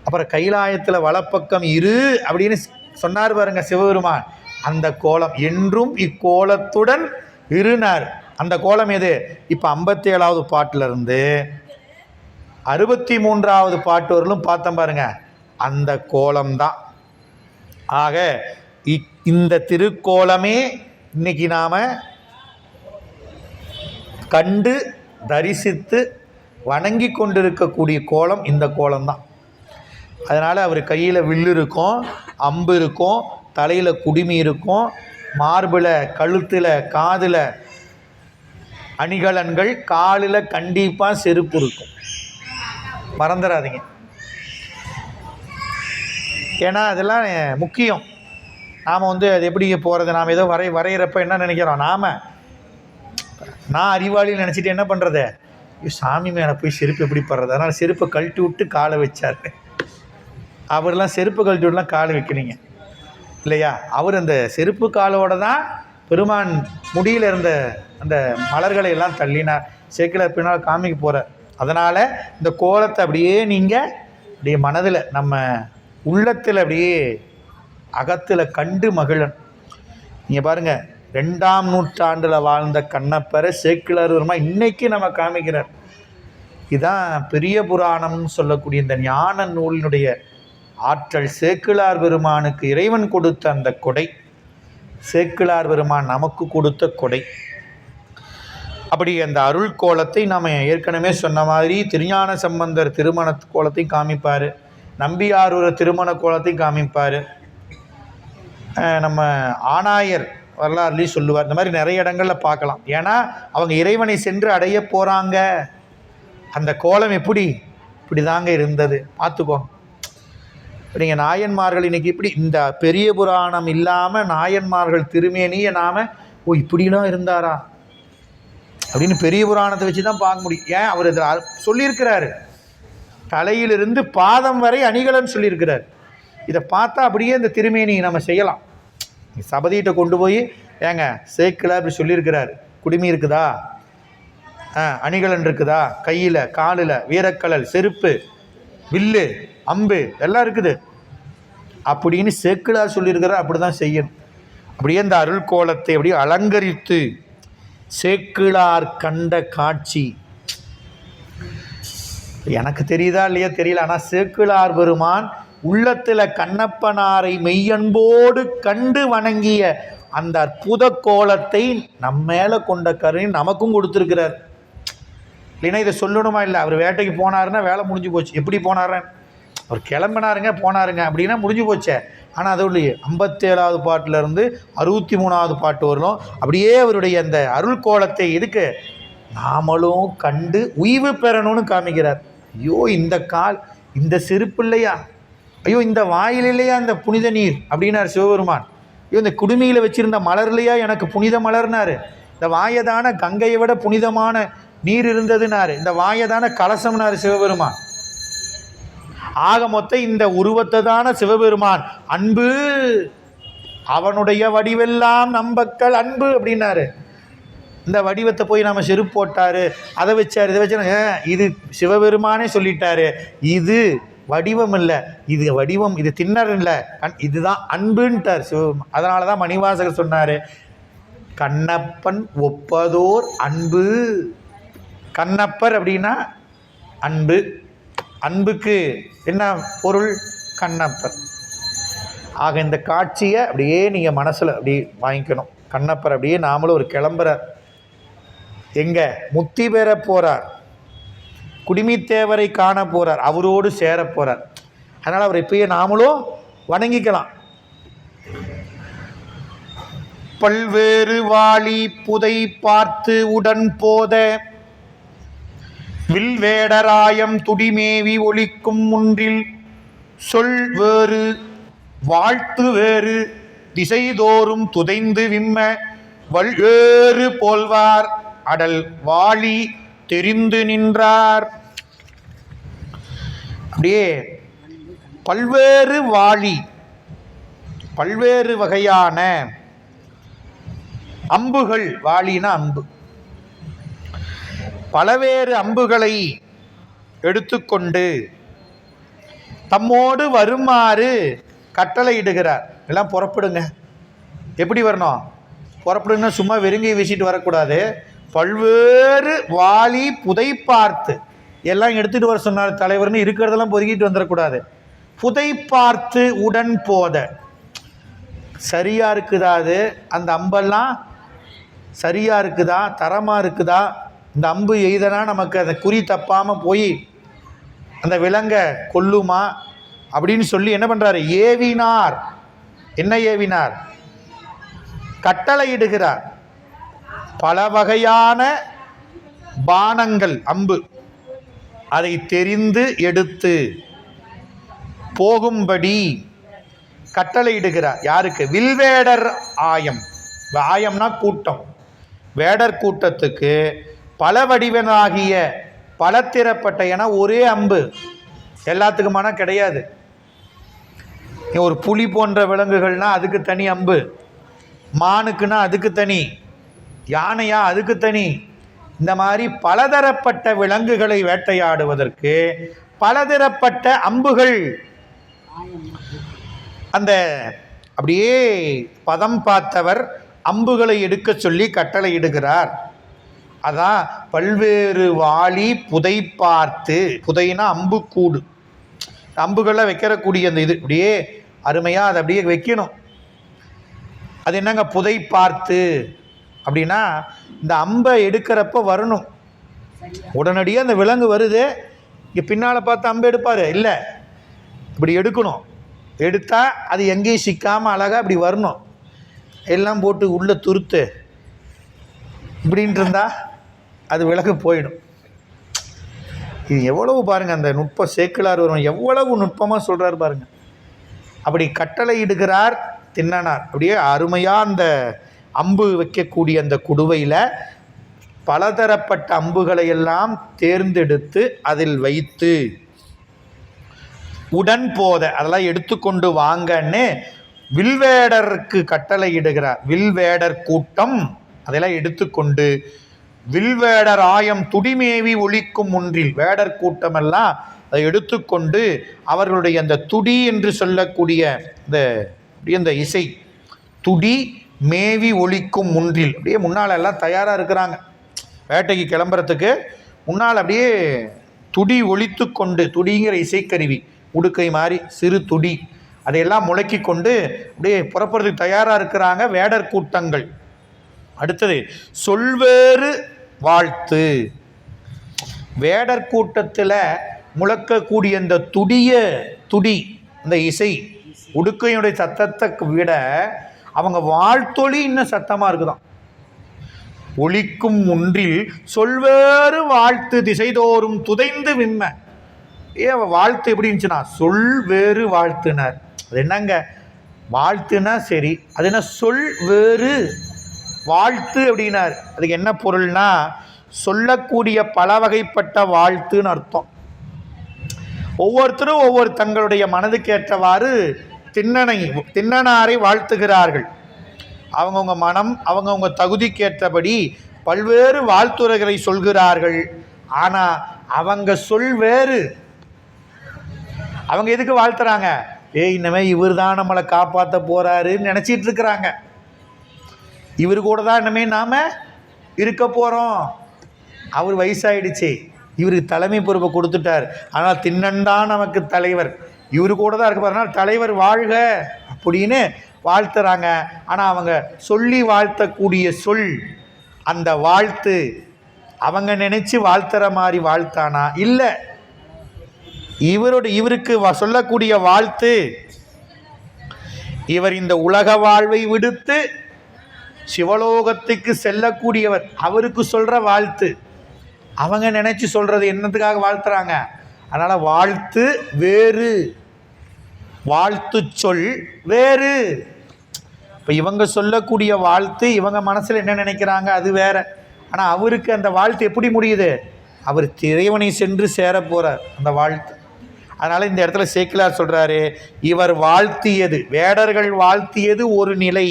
அப்புறம் கைலாயத்தில் வலப்பக்கம் இரு அப்படின்னு சொன்னார் பாருங்க சிவபெருமான். அந்த கோலம் என்றும் இக்கோலத்துடன் இருனார். அந்த கோலம் எது? இப்போ 57வது பாட்டிலிருந்து 63வது பாட்டு வரலும் பார்த்தோம் பாருங்க, அந்த கோலம்தான். ஆக இந்த திருக்கோலமே இன்னைக்கு நாம் கண்டு தரிசித்து வணங்கி கொண்டிருக்கக்கூடிய கோலம் இந்த கோலம்தான். அதனால் அவர் கையில் வில்லு இருக்கும், அம்பு இருக்கும், தலையில் குடுமி இருக்கும், மார்பில் கழுத்தில் காதில் அணிகலன்கள், காலில் கண்டிப்பாக செருப்பு இருக்கும். மறந்துடாதீங்க. ஏன்னா அதெல்லாம் முக்கியம். நாம் அது எப்படி போகிறது? நாம் ஏதோ வரைகிறப்ப என்ன நினைக்கிறோம்? நான் அறிவாளின்னு நினச்சிட்டு என்ன பண்ணுறது? சாமி மேலே போய் செருப்பு எப்படி படுறது? அதனால் செருப்பை கழட்டி விட்டு காலை வச்சார். அவர்லாம் செருப்பு கழட்டி விட்டுலாம் காலை வைக்கிறீங்க இல்லையா? அவர் அந்த செருப்பு காலோடு தான் பெருமான் முடியில் இருந்த அந்த மலர்களை எல்லாம் தள்ளினார். சேக்கிழார் பின்னால் காமிக்க போகிறார். அதனால் இந்த கோலத்தை அப்படியே நீங்கள் அப்படியே மனதில் நம்ம உள்ளத்தில் அப்படியே அகத்தில் கண்டு மகிழன். நீங்கள் பாருங்கள், 2ஆம் நூற்றாண்டில் வாழ்ந்த கண்ணப்பரை சேக்கிழார் பெருமான் இன்னைக்கு நம்ம காமிக்கிறார். இதுதான் பெரிய புராணம்னு சொல்லக்கூடிய இந்த ஞான நூலினுடைய ஆற்றல். சேக்கிழார் பெருமானுக்கு இறைவன் கொடுத்த அந்த கொடை, சேக்கிழார் பெருமான் நமக்கு கொடுத்த கொடை. அப்படி அந்த அருள் கோலத்தை நாம் ஏற்கனவே சொன்ன மாதிரி திருஞான சம்பந்தர் திருமண கோலத்தையும் காமிப்பார், நம்பியார் ஒரு திருமண கோலத்தையும் காமிப்பார், நம்ம ஆனாயர் வரலாறுலேயும் சொல்லுவார். இந்த மாதிரி நிறைய இடங்களில் பார்க்கலாம். ஏன்னா அவங்க இறைவனை சென்று அடைய போகிறாங்க. அந்த கோலம் இப்படி தாங்க இருந்தது. பார்த்துக்கோங்க. நீங்கள் நாயன்மார்கள் இன்றைக்கி இப்படி இந்த பெரிய புராணம் இல்லாமல் நாயன்மார்கள் திருமேனியை நாம் இப்படிலாம் இருந்தாரா அப்படின்னு பெரிய புராணத்தை வச்சு தான் பார்க்க முடியும். ஏன் அவர் இதில் சொல்லியிருக்கிறாரு, தலையிலிருந்து பாதம் வரை அணிகலன்னு சொல்லியிருக்கிறார். இதை பார்த்தா அப்படியே இந்த திருமேனி நம்ம செய்யலாம். சபதிகிட்ட கொண்டு போய் ஏங்க சேக்கில் அப்படி சொல்லியிருக்கிறார், குடுமி இருக்குதா, அணிகலன் இருக்குதா, கையில் காலில் வீரக்கலல், செருப்பு, வில்லு, அம்பு எல்லாம் இருக்குது அப்படின்னு சேக்கிலார் சொல்லியிருக்கிறார். அப்படி தான் செய்யணும். அப்படியே இந்த அருள் கோலத்தை அப்படியே அலங்கரித்து சேக்கிழார் கண்ட காட்சி எனக்கு தெரியுதா இல்லையா தெரியல. ஆனால் சேக்கிழார் பெருமான் உள்ளத்தில் கண்ணப்பனாரை மெய்யன்போடு கண்டு வணங்கிய அந்த அற்புத கோலத்தை நம்ம மேலே கொண்ட கருணை நமக்கும் கொடுத்துருக்கிறார். இல்லைன்னா இதை சொல்லணுமா இல்லை? அவர் வேட்டைக்கு போனாருன்னா வேலை முடிஞ்சு போச்சு. எப்படி போனார்? அவர் கிளம்பினாருங்க போனாருங்க அப்படின்னா முடிஞ்சு போச்சே. ஆனால் அது இல்லையே, 57வது பாட்டிலேருந்து 63வது பாட்டு வரலும் அப்படியே அவருடைய அந்த அருள் கோலத்தை எதுக்கு நாமளும் கண்டு உய்வு பெறணும்னு காமிக்கிறார். ஐயோ இந்த இந்த செருப்பு இல்லையா, ஐயோ இந்த வாயில் இல்லையா இந்த புனித நீர் அப்படின்னார் சிவபெருமான். ஐயோ இந்த குடுமியில் வச்சுருந்த மலர் இல்லையா எனக்கு புனித மலர்னாரு. இந்த வாயதான கங்கையை விட புனிதமான நீர் இருந்ததுனாரு. இந்த வாயதான கலசம்னாரு சிவபெருமான். ஆக மொத்தம் இந்த உருவத்தை தான சிவபெருமான் அன்பு, அவனுடைய வடிவெல்லாம் நம்பக்கள் அன்பு அப்படின்னாரு. இந்த வடிவத்தை போய் நம்ம செருப்பு போட்டார், அதை வச்சார், இதை வச்சாரு. இது சிவபெருமானே சொல்லிட்டாரு, இது வடிவம் இல்லை, இது வடிவம், இது திண்ணர் இல்லை, இதுதான் அன்புன்ட்டார் சிவபெருமான். அதனால தான் மணிவாசகர் சொன்னார், கண்ணப்பன் ஒப்பதோர் அன்பு. கண்ணப்பர் அப்படின்னா அன்பு. அன்புக்கு என்ன பொருள்? கண்ணப்பர். ஆக இந்த காட்சியை அப்படியே நீங்கள் மனசில் அப்படி வாங்கிக்கணும். கண்ணப்பர் அப்படியே நாமளும் ஒரு கிளம்புறார், எங்கே முத்தி பெற போகிறார், குடிமித்தேவரை காண போகிறார், அவரோடு சேர போகிறார். அதனால் அவர் இப்பயே நாமளும் வணங்கிக்கலாம். பல்வேறு வாளி புதை பார்த்து உடன் போத வில்வேடராயம் துடிமேவி ஒலிக்கும் முன்றில் சொல் வேறு வாழ்த்து வேறு திசைதோறும் துதைந்து விம்ம வல்வேறு போல்வார் அடல் வாளி தெரிந்து நின்றார். அப்படியே பல்வேறு வாளி, பல்வேறு வகையான அம்புகள், வாளினா அம்பு, பலவேறு அம்புகளை எடுத்துக்கொண்டு தம்மோடு வருமாறு கட்டளையிடுகிறார். எல்லாம் புறப்படுங்க. எப்படி வரணும்? புறப்படுங்கன்னா சும்மா வெறுங்கை வீசிட்டு வரக்கூடாது. பல்வேறு வாளி புதை பார்த்து எல்லாம் எடுத்துகிட்டு வர சொன்னார் தலைவர்னு. இருக்கிறதெல்லாம் பொறுக்கிட்டு வந்துடக்கூடாது. புதை பார்த்து உடன் போத, சரியாக இருக்குதா, அது அந்த அம்பெல்லாம் சரியாக இருக்குதா, தரமாக இருக்குதா, இந்த அம்பு எய்தனா நமக்கு அந்த குறி தப்பாமல் போய் அந்த விலங்கை கொல்லுமா அப்படின்னு சொல்லி என்ன பண்ணுறாரு? ஏவினார். என்ன ஏவினார்? கட்டளையிடுகிறார். பல வகையான பானங்கள் அம்பு, அதை தெரிந்து எடுத்து போகும்படி கட்டளையிடுகிறார். யாருக்கு? வில்வேடர் ஆயம். ஆயம்னா கூட்டம். வேடர் கூட்டத்துக்கு பல வடிவனாகிய பலத்திறப்பட்ட, ஏன்னா ஒரே அம்பு எல்லாத்துக்குமான கிடையாது. ஒரு புலி போன்ற விலங்குகள்னால் அதுக்கு தனி அம்பு, மானுக்குன்னா அதுக்கு தனி, யானையா அதுக்கு தனி. இந்த மாதிரி பலதரப்பட்ட விலங்குகளை வேட்டையாடுவதற்கு பலதரப்பட்ட அம்புகள். அந்த அப்படியே பதம் பார்த்தவர் அம்புகளை எடுக்க சொல்லி கட்டளையிடுகிறார். அதான் பல்வேறு வாளி புதை பார்த்து. புதைனா அம்புக்கூடு, அம்புகளை வைக்கிறக்கூடிய அந்த இது அப்படியே அருமையாக அதை அப்படியே வைக்கணும். அது என்னங்க புதை பார்த்து அப்படின்னா இந்த அம்பை எடுக்கிறப்ப வரணும். உடனடியாக அந்த விலங்கு வருது, இங்கே பின்னால் பார்த்து அம்பை எடுப்பார் இல்லை, இப்படி எடுக்கணும். எடுத்தால் அது எங்கேயும் சிக்காமல் அழகாக இப்படி வரணும். எல்லாம் போட்டு உள்ளே துருத்து இப்படின்ட்டு இருந்தால் அது விலகு போயிடும். இது எவ்வளவு பாருங்கள், அந்த நுட்பம் சேக்கிழார் வரும் எவ்வளவு நுட்பமாக சொல்கிறார் பாருங்கள். அப்படி கட்டளை இடுகிறார் திண்ணனார். அப்படியே அருமையாக அந்த அம்பு வைக்கக்கூடிய அந்த குடுவையில் பலதரப்பட்ட அம்புகளை எல்லாம் தேர்ந்தெடுத்து அதில் வைத்து உடன் போத அதெல்லாம் எடுத்துக்கொண்டு வாங்கன்னு வில்வேடருக்கு கட்டளை இடுகிறார். வில்வேடர் கூட்டம் அதெல்லாம் எடுத்துக்கொண்டு வில்வேடர் ஆயம் துடிமேவி ஒலிக்கும் ஒன்றில் வேடர் கூட்டமெல்லாம் அதை எடுத்துக்கொண்டு அவர்களுடைய அந்த துடி என்று சொல்லக்கூடிய இந்த இசை துடி மேவி ஒலிக்கும் ஒன்றில் அப்படியே முன்னால் எல்லாம் தயாராக இருக்கிறாங்க. வேட்டைக்கு கிளம்புறதுக்கு முன்னால் அப்படியே துடி ஒலித்து கொண்டு, துடிங்கிற இசைக்கருவி உடுக்கை மாதிரி சிறு துடி அதையெல்லாம் முழக்கி கொண்டு அப்படியே புறப்படுறதுக்கு தயாராக இருக்கிறாங்க வேடர் கூட்டங்கள். அடுத்தது சொல்வேறு வாழ்த்து. வேடர் கூட்டத்தில் முழக்கக்கூடிய இந்த துடி இந்த இசை உடுக்கையுடைய சத்தத்தை விட அவங்க வாழ்த்தொலி இன்னும் சத்தமாக இருக்குதான். ஒலிக்கும் ஒன்றில் சொல்வேறு வாழ்த்து திசைதோறும் துதைந்து விம்ம. வாழ்த்து எப்படி இருந்துச்சுன்னா சொல் வேறு வாழ்த்துனார். அது என்னங்க வாழ்த்துனா சரி, அது என்ன சொல் வேறு வாழ்த்து அப்படின்னார். அதுக்கு என்ன பொருள்னா சொல்லக்கூடிய பல வகைப்பட்ட வாழ்த்துன்னு அர்த்தம். ஒவ்வொருத்தரும் ஒவ்வொரு தங்களுடைய மனதுக்கேற்றவாறு திண்ணனாரை வாழ்த்துகிறார்கள். அவங்கவுங்க மனம் அவங்கவுங்க தகுதிக்கேற்றபடி பல்வேறு வாழ்த்துரைகளை சொல்கிறார்கள். ஆனால் அவங்க சொல் வேறு. அவங்க எதுக்கு வாழ்த்துறாங்க? இனிமே இவர் தான் நம்மளை காப்பாற்ற போகிறாருன்னு நினச்சிட்டு இருக்கிறாங்க. இவர் கூட தான் இனிமே நாம் இருக்க போகிறோம். அவர் வயசாயிடுச்சு, இவருக்கு தலைமை பொறுப்பை கொடுத்துட்டார், ஆனால் திண்ணன் தான் நமக்கு தலைவர், இவரு கூட தான் இருக்க போகிறனால தலைவர் வாழ்க அப்படின்னு வாழ்த்துறாங்க. ஆனால் அவங்க சொல்லி வாழ்த்தக்கூடிய சொல் அந்த வாழ்த்து அவங்க நினச்சி வாழ்த்துற மாதிரி வாழ்த்தானா? இல்லை, இவருக்கு சொல்லக்கூடிய வாழ்த்து இவர் இந்த உலக வாழ்வை விடுத்து சிவலோகத்துக்கு செல்லக்கூடியவர், அவருக்கு சொல்கிற வாழ்த்து. அவங்க நினச்சி சொல்கிறது என்னத்துக்காக வாழ்த்துறாங்க? அதனால் வாழ்த்து வேறு, வாழ்த்து சொல் வேறு. இப்போ இவங்க சொல்லக்கூடிய வாழ்த்து இவங்க மனசில் என்ன நினைக்கிறாங்க அது வேற. ஆனால் அவருக்கு அந்த வாழ்த்து எப்படி முடியுது? அவர் இறைவனை சென்று சேர போகிறார் அந்த வாழ்த்து. அதனால் இந்த இடத்துல சேக்கிழார் சொல்கிறாரு, இவர் வாழ்த்தியது, வேடர்கள் வாழ்த்தியது ஒரு நிலை,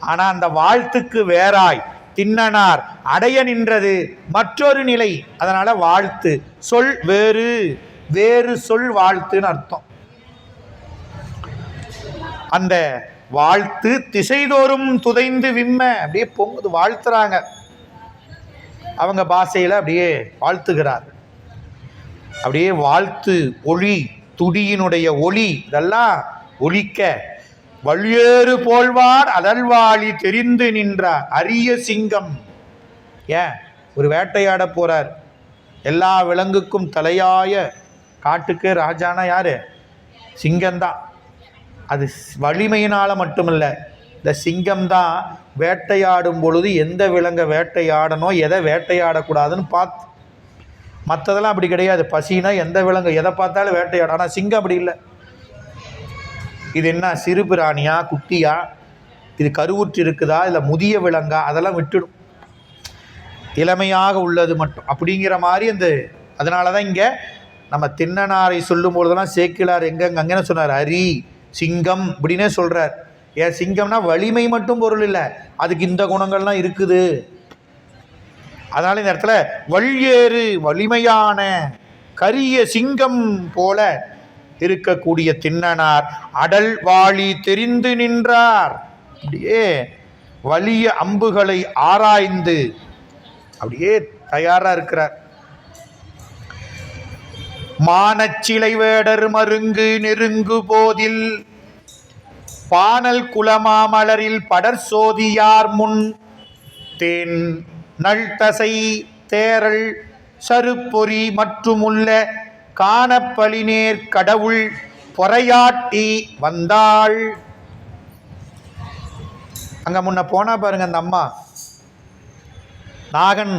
ஆனால் அந்த வாழ்த்துக்கு வேறாய் திண்ணனார் அடைய நின்றது மற்றொரு நிலை. அதனால் வாழ்த்து சொல் வேறு, வேறு சொல் வாழ்த்துன்னு அர்த்தம். அந்த வாழ்த்து திசைதோறும் துதைந்து விம்ம அப்படியே பொங்குது, வாழ்த்துறாங்க. அவங்க பாஷையில் அப்படியே வாழ்த்துகிறார்கள். அப்படியே வாழ்த்து ஒளி, துடியினுடைய ஒளி இதெல்லாம் ஒலிக்க வழியேறு போல்வார் அதல்வாளி தெரிந்து நின்றார் அரிய சிங்கம். ஏன் ஒரு வேட்டையாட போறார், எல்லா விலங்குக்கும் தலையாய காட்டுக்கு ராஜானா யாரு? சிங்கம்தான். அது வலிமையினால் மட்டுமில்ல, இந்த சிங்கம்தான் வேட்டையாடும் பொழுது எந்த விலங்கை வேட்டையாடணும் எதை வேட்டையாடக்கூடாதுன்னு பார்த்து. மற்றதெல்லாம் அப்படி கிடையாது. பசினா எந்த விலங்கு எதை பார்த்தாலும் வேட்டையாடும். ஆனால் சிங்கம் அப்படி இல்லை. இது என்ன சிறு பிராணியா குட்டியா, இது கருவுற்று இருக்குதா இல்லை முதிய விலங்கா, அதெல்லாம் விட்டுடும். இளமையாக உள்ளது மட்டும் அப்படிங்கிற மாதிரி அந்த. அதனால தான் இங்கே நம்ம திண்ணனாரை சொல்லும் பொழுதெல்லாம் சேக்கிழார் அங்கேன்னு சொன்னார் அரி சிங்கம் அப்படின்னே சொல்கிறார். ஏன் சிங்கம்னா வலிமை மட்டும் பொருள் இல்லை, அதுக்கு இந்த குணங்கள்லாம் இருக்குது. அதனால் இந்த இடத்துல வழியேறு வலிமையான கரிய சிங்கம் போல இருக்கக்கூடிய திண்ணனார் அடல் வாளி தெரிந்து நின்றார். அப்படியே வலிய அம்புகளை ஆராய்ந்து அப்படியே தயாராக இருக்கிறார். மானச்சிலை வேடர் மருங்கு நெருங்கு போதில் பானல் குலமாமலரில் படர் சோதியார் முன் தேன் நல் தசை தேரல் சருப்பொறி மற்றுமுள்ள காணப்பலினேர் கடவுள் பொறையாட்டி வந்தாள். அங்க முன்ன போனா பாருங்க, அந்த அம்மா நாகன்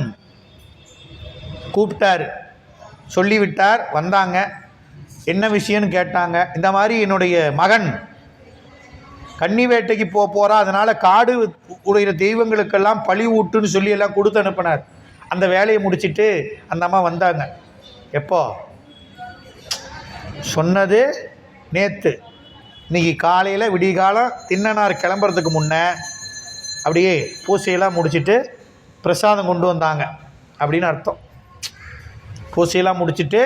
கூப்பிட்டார், சொல்லிவிட்டார், வந்தாங்க. என்ன விஷயம்னு கேட்டாங்க. இந்த மாதிரி என்னுடைய மகன் கன்னி வேட்டைக்கு போகிறா, அதனால் காடு உடைய தெய்வங்களுக்கெல்லாம் பழி ஊட்டுன்னு சொல்லி எல்லாம் கொடுத்து அனுப்பினார். அந்த வேலையை முடிச்சுட்டு அந்த அம்மா வந்தாங்க. எப்போ சொன்னது? நேற்று. இன்றைக்கி காலையில் விடிகாலம் திண்ணனார் கிளம்புறதுக்கு முன்னே அப்படியே பூசையெல்லாம் முடிச்சுட்டு பிரசாதம் கொண்டு வந்தாங்க அப்படின்னு அர்த்தம். பூசையெல்லாம் முடிச்சுட்டு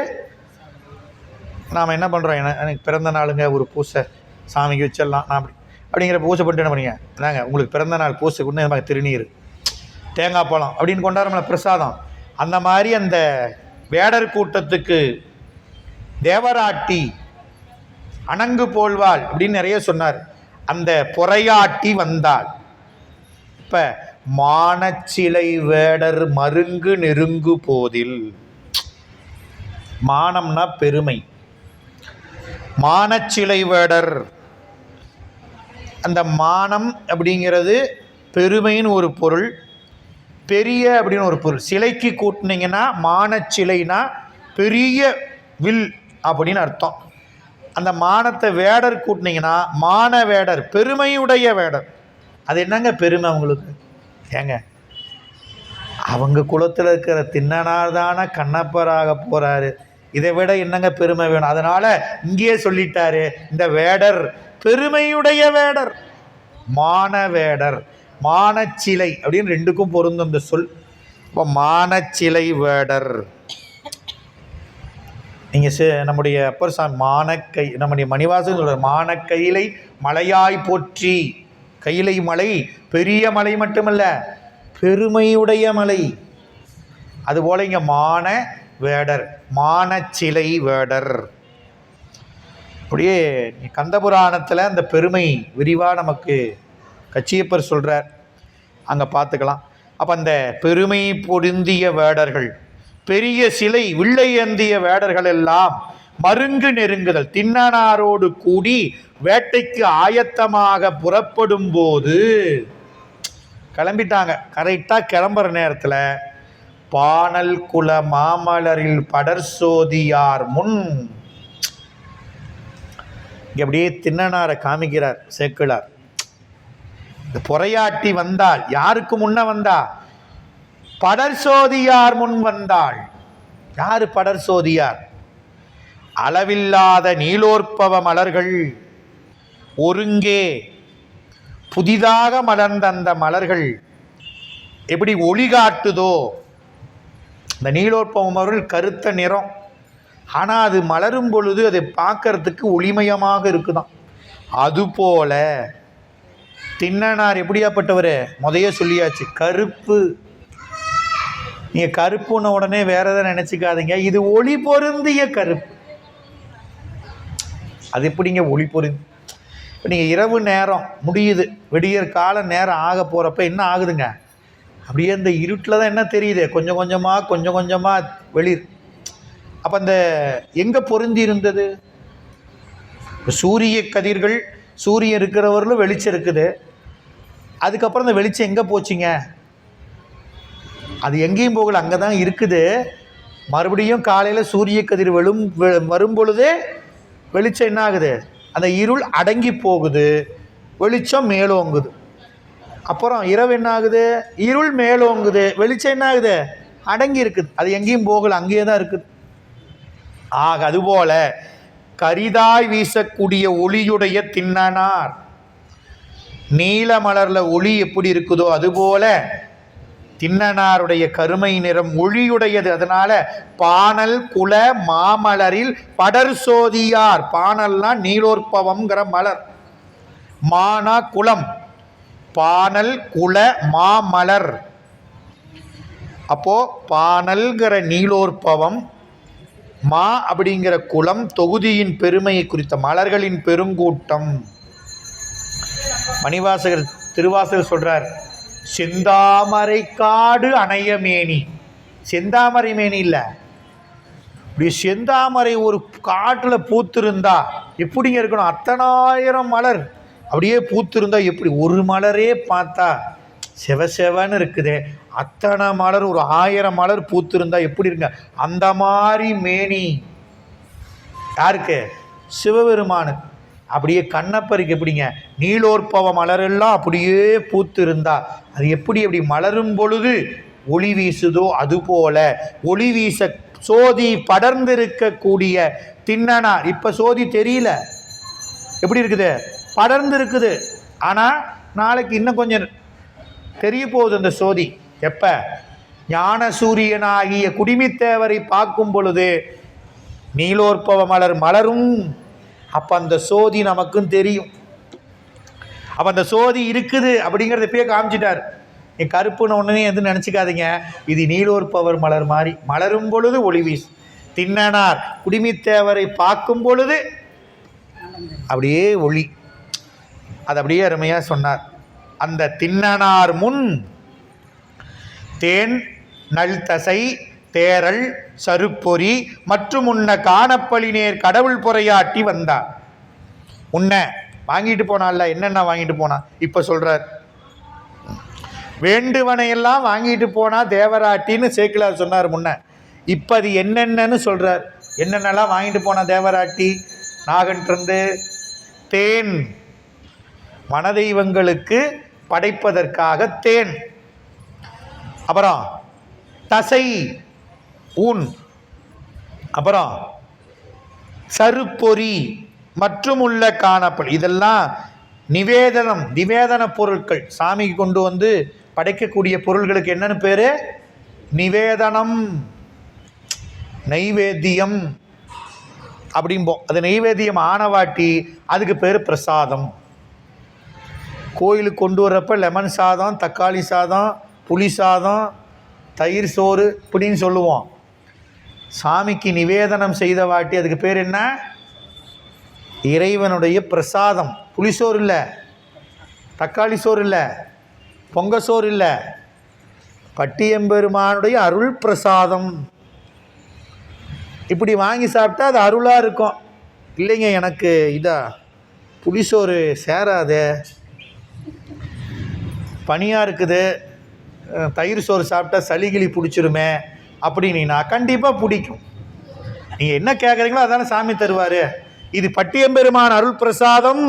நாம் என்ன பண்ணுறோம், எனக்கு பிறந்த நாளுங்க, ஒரு பூசை சாமிக்கு வச்சிடலாம் நான் அப்படிங்கிற பூசை பண்ணிட்டு என்ன பண்ணீங்க, அதாங்க உங்களுக்கு பிறந்த நாள் பூசை கொண்டு திருநீர் தேங்காய் பழம் அப்படின்னு கொண்டாடுறோம்ல பிரசாதம். அந்த மாதிரி அந்த வேடர் கூட்டத்துக்கு தேவராட்டி அணங்கு போல்வாள் அப்படின்னு நிறைய சொன்னார். அந்த பொறையாட்டி வந்தாள். இப்போ மானச்சிலை வேடர் மருங்கு நெருங்கு போதில், மானம்னா பெருமை. மானச்சிலை வேடர், அந்த மானம் அப்படிங்கிறது பெருமைன்னு ஒரு பொருள், பெரிய அப்படின்னு ஒரு பொருள். சிலைக்கு கூட்டினீங்கன்னா மானச்சிலைனா பெரிய வில் அப்படின்னு அர்த்தம். அந்த மானத்தை வேடர் கூட்டினீங்கன்னா மான வேடர், பெருமையுடைய வேடர். அது என்னங்க பெருமை அவங்களுக்கு? ஏங்க அவங்க குலத்தில் இருக்கிற திண்ணனார் தானே கண்ணப்பராக போகிறாரு, இதை விட என்னங்க பெருமை வேணும்? அதனால் இங்கேயே சொல்லிட்டாரு, இந்த வேடர் பெருமையுடைய வேடர், மான வேடர், மானச்சிலை அப்படின்னு ரெண்டுக்கும் பொருந்தும் இந்த சொல். இப்போ மானச்சிலை வேடர். நீங்கள் நம்முடைய அப்பர் சாமி மானக்கை, நம்முடைய மணிவாசன் சொல்கிற மானக்கையிலை மலையாய் போற்றி. கையிலை மலை பெரிய மலை மட்டுமல்ல, பெருமையுடைய மலை. அதுபோல் இங்கே மான வேடர், மானச்சிலை வேடர். அப்படியே கந்தபுராணத்தில் அந்த பெருமை விரிவாக நமக்கு கச்சியப்பர் சொல்கிறார், அங்கே பார்த்துக்கலாம். அப்போ அந்த பெருமை பொருந்திய வேடர்கள், பெரிய சிலை வில்லை ஏந்திய வேடர்கள் எல்லாம் மருங்கு நெருங்குதல், திண்ணனாரோடு கூடி வேட்டைக்கு ஆயத்தமாக புறப்படும் போது கிளம்பிட்டாங்க. கரெக்டாக கிளம்புற நேரத்தில் பானல் குல மாமலரில் படர் சோதியார் முன், இங்கே அப்படியே திண்ணனாரை காமிக்கிறார் சேக்கிழார். இந்த பொறையாட்டி வந்தாள். யாருக்கு முன்ன வந்தா? படர் சோதியார் முன் வந்தாள். யாரு படர் சோதியார்? அளவில்லாத நீலோற்பவ மலர்கள் ஒருங்கே புதிதாக மலர்ந்த அந்த மலர்கள் எப்படி ஒளி காட்டுதோ, இந்த நீலோற்பவ மலர்கள் கருத்த நிறம், ஆனால் அது மலரும் பொழுது அதை பார்க்கறதுக்கு ஒளிமயமாக இருக்குதான். அதுபோல திண்ணனார் எப்படியாப்பட்டவர்? முதைய சொல்லியாச்சு, கருப்பு. நீங்கள் கருப்புன உடனே வேற எதாவது நினச்சிக்காதீங்க, இது ஒளி பொருந்திய கருப்பு. அது எப்படிங்க ஒளி பொருந்தி? இப்போ நீங்கள் இரவு நேரம் முடியுது, விடியற் கால நேரம் ஆக போகிறப்ப என்ன ஆகுதுங்க, அப்படியே இந்த இருட்டில் தான் என்ன தெரியுது, கொஞ்சம் கொஞ்சமாக வெளிர். அப்போ அந்த எங்கே பொருந்தி இருந்தது? சூரிய கதிர்கள், சூரியன் இருக்கிறவர்களும் வெளிச்சம் இருக்குது. அதுக்கப்புறம் இந்த வெளிச்சம் எங்கே போச்சுங்க? அது எங்கேயும் போகல, அங்கே தான் இருக்குது. மறுபடியும் காலையில் சூரிய கதிர் வரும் பொழுதே வெளிச்சம் என்ன ஆகுது? அந்த இருள் அடங்கி போகுது, வெளிச்சம் மேலோங்குது. அப்புறம் இரவு என்ன ஆகுது? இருள் மேலோங்குது, வெளிச்சம் என்ன ஆகுது? அடங்கி இருக்குது. அது எங்கேயும் போகல, அங்கேயே தான் இருக்குது. ஆக அதுபோல கரிதாய் வீசக்கூடிய ஒளியுடைய திண்ணனார், நீல மலர்ல ஒளி எப்படி இருக்குதோ அதுபோல திண்ணனாருடைய கருமை நிறம் ஒளியுடையது. அதனால பானல் குல மாமலரில் படர் சோதியார். பானல்னா நீலோற்பவம்ங்கிற மலர், மானா குலம், பானல் குல மாமலர். அப்போ பானல்கிற நீலோற்பவம், மா அப்படிங்கிற குலம், தொகுதியின் பெருமையை குறித்த மலர்களின் பெருங்கூட்டம். மணிவாசகர் திருவாசகர் சொல்றார், செந்தாமரை காடு அணையமேனி. செந்தாமரை மேனி இல்லை, இப்படி செந்தாமரை ஒரு காட்டில் பூத்திருந்தா எப்படிங்க இருக்கணும்? அத்தனாயிரம் மலர் அப்படியே பூத்திருந்தா எப்படி? ஒரு மலரே பார்த்தா செவன்னு இருக்குதே, அத்தனை மலர் ஒரு 1000 மலர் பூத்திருந்தா எப்படி இருங்க? அந்த மாதிரி மேனி யாருக்கு? சிவபெருமானுக்கு. அப்படியே கண்ணப்பருக்கு எப்படிங்க? நீலோற்பவ மலரெல்லாம் அப்படியே பூத்து இருந்தா அது எப்படி அப்படி மலரும் பொழுது ஒளி வீசுதோ அதுபோல ஒளி வீச சோதி படர்ந்திருக்கக்கூடிய திண்ணனார். இப்ப சோதி தெரியல, எப்படி இருக்குது? படர்ந்து இருக்குது. ஆனா நாளைக்கு இன்னும் கொஞ்சம் தெரிய போகுது அந்த சோதி. எப்ப? ஞான சூரியனாகிய குடிமித்தேவரை பார்க்கும் பொழுது நீலோற்பவ மலர் மலரும். அப்ப அந்த சோதி நமக்கும் தெரியும். அப்ப அந்த சோதி இருக்குது அப்படிங்கிறத இப்பயே காமிச்சிட்டார். நீ கருப்புன்னு ஒன்றுனே எதுவும் நினச்சிக்காதீங்க. இது நீலோற்பவர் மலர் மாதிரி மலரும் பொழுது ஒளி வீசு. திண்ணனார் குடிமித்தேவரை பார்க்கும் பொழுது அப்படியே ஒளி. அது அப்படியே அருமையாக சொன்னார். அந்த திண்ணனார் முன் தேன் நல் தசை தேரல் சருப்பொறி மற்றும் உன்ன காணப்பளினேர் கடவுள் பொறையாட்டி வந்தார். உன்னை வாங்கிட்டு போனால, என்னென்ன வாங்கிட்டு போனா இப்ப சொல்றார். வேண்டுவனையெல்லாம் வாங்கிட்டு போனா தேவராட்டின்னு சேக்கிலார் சொன்னார் முன்ன. இப்ப அது என்னென்னு சொல்றார். என்னென்னலாம் வாங்கிட்டு போனா தேவராட்டி? நாகன்றிருந்து தேன், வனதெய்வங்களுக்கு படைப்பதற்காக தேன். அப்புறம் தசை ஊன், அப்புறம் சருப்பொறி மற்றும் உள்ள காணப்பல். இதெல்லாம் நிவேதன பொருட்கள். சாமிக்கு கொண்டு வந்து படைக்கக்கூடிய பொருள்களுக்கு என்னன்னு பேரு? நிவேதனம், நைவேத்தியம் அப்படிம்போம். அது நைவேத்தியம் ஆனவாட்டி அதுக்கு பேர் பிரசாதம். கோயிலுக்கு கொண்டு வரப்ப லெமன் சாதம், தக்காளி சாதம், புளி சாதம், தயிர் சோறு இப்படின்னு சொல்லுவோம். சாமிக்கு நிவேதனம் செய்த வாட்டி அதுக்கு பேர் என்ன? இறைவனுடைய பிரசாதம். புளிசோறு இல்லை, தக்காளி சோறு இல்லை, பொங்க சோறு இல்லை, பட்டியம்பெருமானுடைய அருள் பிரசாதம். இப்படி வாங்கி சாப்பிட்டா அது அருளாக இருக்கும். இல்லைங்க எனக்கு இதா புளிசோறு சேராது, பனியாக இருக்குது, தயிர் சோறு சாப்பிட்டா சளிகிளி பிடிச்சிருமே அப்படின்னா கண்டிப்பாக பிடிக்கும். நீங்கள் என்ன கேட்குறீங்களோ அதான சாமி தருவார். இது பட்டியம்பெருமான் அருள் பிரசாதம்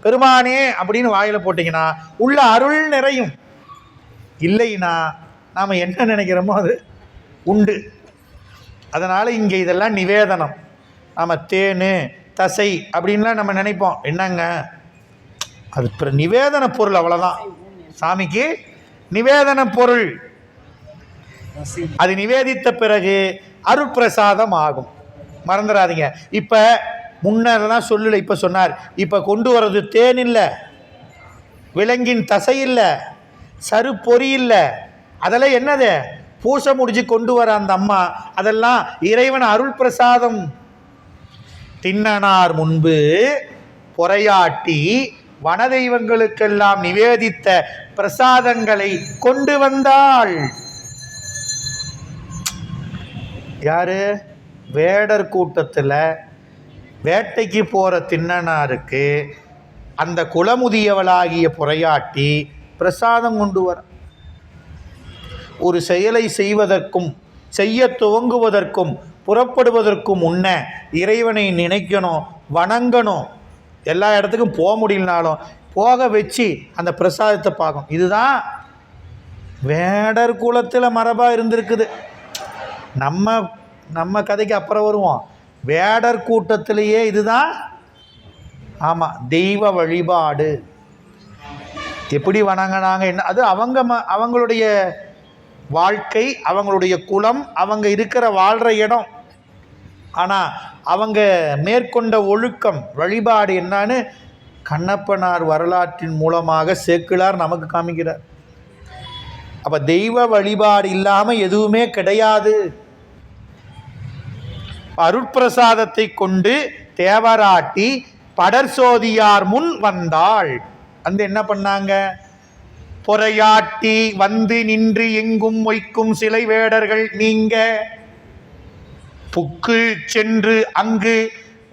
பெருமானே அப்படின்னு வாயில் போட்டிங்கன்னா உள்ள அருள் நிறையும். இல்லைன்னா நாம் என்ன நினைக்கிறோமோ அது உண்டு. அதனால் இங்கே இதெல்லாம் நிவேதனம். நாம் தேன் தசை அப்படின்லாம் நம்ம நினைப்போம். என்னங்க அது நிவேதன பொருள், அவ்வளோதான். சாமிக்கு நிவேதன பொருள். அது நிவேதித்த பிறகு அருட்பிரசாதம் ஆகும். மறந்துடாதீங்க. இப்போ முன்னெல்லாம் சொல்லல, இப்போ சொன்னார். இப்போ கொண்டு வர்றது தேன் இல்லை, விலங்கின் தசை இல்லை, சருப்பொறி இல்லை. அதெல்லாம் என்னது? பூசை முடிச்சு கொண்டு வர அந்த அம்மா, அதெல்லாம் இறைவன் அருள் பிரசாதம். திண்ணனார் முன்பு பொறையாட்டி வனதெய்வங்களுக்கெல்லாம் நிவேதித்த பிரசாதங்களை கொண்டு வந்தாள். யாரு? வேடர் கூட்டத்தில் வேட்டைக்கு போகிற திண்ணனாருக்கு அந்த குலமுதியவளாகிய பொறையாட்டி பிரசாதம் கொண்டு வர. ஒரு செயலை செய்வதற்கும் செய்ய துவங்குவதற்கும் புறப்படுவதற்கும் முன்ன இறைவனை நினைக்கணும், வணங்கணும். எல்லா இடத்துக்கும் போக முடியலனாலும் போக வச்சு அந்த பிரசாதத்தை பார்க்கணும். இதுதான் வேடர் குலத்தில் மரபாக இருந்திருக்குது. நம்ம கதைக்கு அப்புறம் வருவோம். வேடர் கூட்டத்திலேயே இதுதான். ஆமாம், தெய்வ வழிபாடு எப்படி வணங்கினாங்க என்ன, அது அவங்களுடைய வாழ்க்கை, அவங்களுடைய குலம், அவங்க இருக்கிற வாழ்கிற இடம். ஆனால் அவங்க மேற்கொண்ட ஒழுக்கம் வழிபாடு என்னன்னு கண்ணப்பனார் வரலாற்றின் மூலமாக சேக்கிழார் நமக்கு காமிக்கிறார். அப்போ தெய்வ வழிபாடு இல்லாமல் எதுவுமே கிடையாது. அருட்பிரசாதத்தை கொண்டு தேவராட்டி படர்சோதியார் முன் வந்தாள். அந்த என்ன பண்ணாங்க? பொறையாட்டி வந்து நின்று எங்கும் மொய்க்கும் சிலை வேடர்கள் நீங்க புக்கு சென்று அங்கு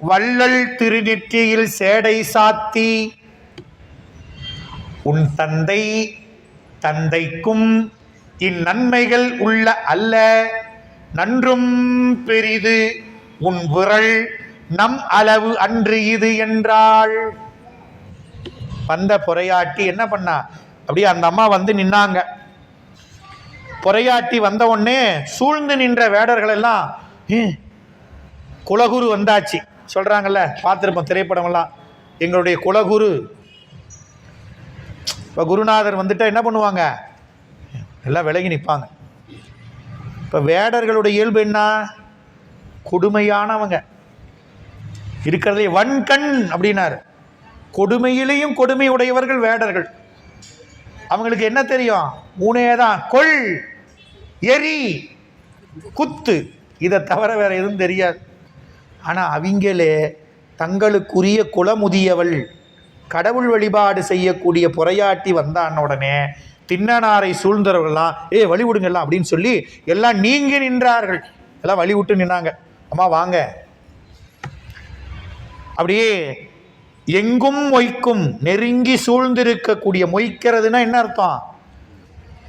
வள்ளல் திருநெற்றியில் சேடை சாத்தி உன் தந்தை தந்தைக்கும் இந்நன்மைகள் உள்ள அல்ல நன்றும் பெரிது உன் விரல் நம் அளவு அன்று இது என்றாள். வந்த பொறையாட்டி என்ன பண்ணா, அப்படியே அந்த அம்மா வந்து நின்னாங்க. பொறையாட்டி வந்த உடனே சூழ்ந்து நின்ற வேடர்கள் எல்லாம் குலகுரு வந்தாச்சு சொல்றாங்கல்ல, பார்த்துருப்போம் திரைப்படம் எல்லாம். எங்களுடைய குலகுரு இப்போ குருநாதர் வந்துட்டா என்ன பண்ணுவாங்க, எல்லாம் விலகி நிற்பாங்க. இப்போ வேடர்களுடைய இயல்பு என்ன, கொடுமையானவங்க இருக்கிறதே வன்கண் அப்படின்னாரு. கொடுமையிலையும் கொடுமை உடையவர்கள் வேடர்கள். அவங்களுக்கு என்ன தெரியும், மூணே தான், கொள் எரி குத்து, இதை தவிர வேற எதுவும் தெரியாது. ஆனால் அவங்களே தங்களுக்குரிய குலமுதியவள் கடவுள் வழிபாடு செய்யக்கூடிய பொறையாட்டி வந்தான உடனே திண்ணனாரை சூழ்ந்தவர்கள்லாம் வழி விடுங்கலாம் அப்படின்னு சொல்லி எல்லாம் நீங்கி நின்றார்கள். எல்லாம் வழி விட்டு நின்னாங்க. அம்மா வாங்க. அப்படியே எங்கும் மொய்க்கும் நெருங்கி சூழ்ந்திருக்கக்கூடிய, மொய்க்கிறதுனா என்ன அர்த்தம்,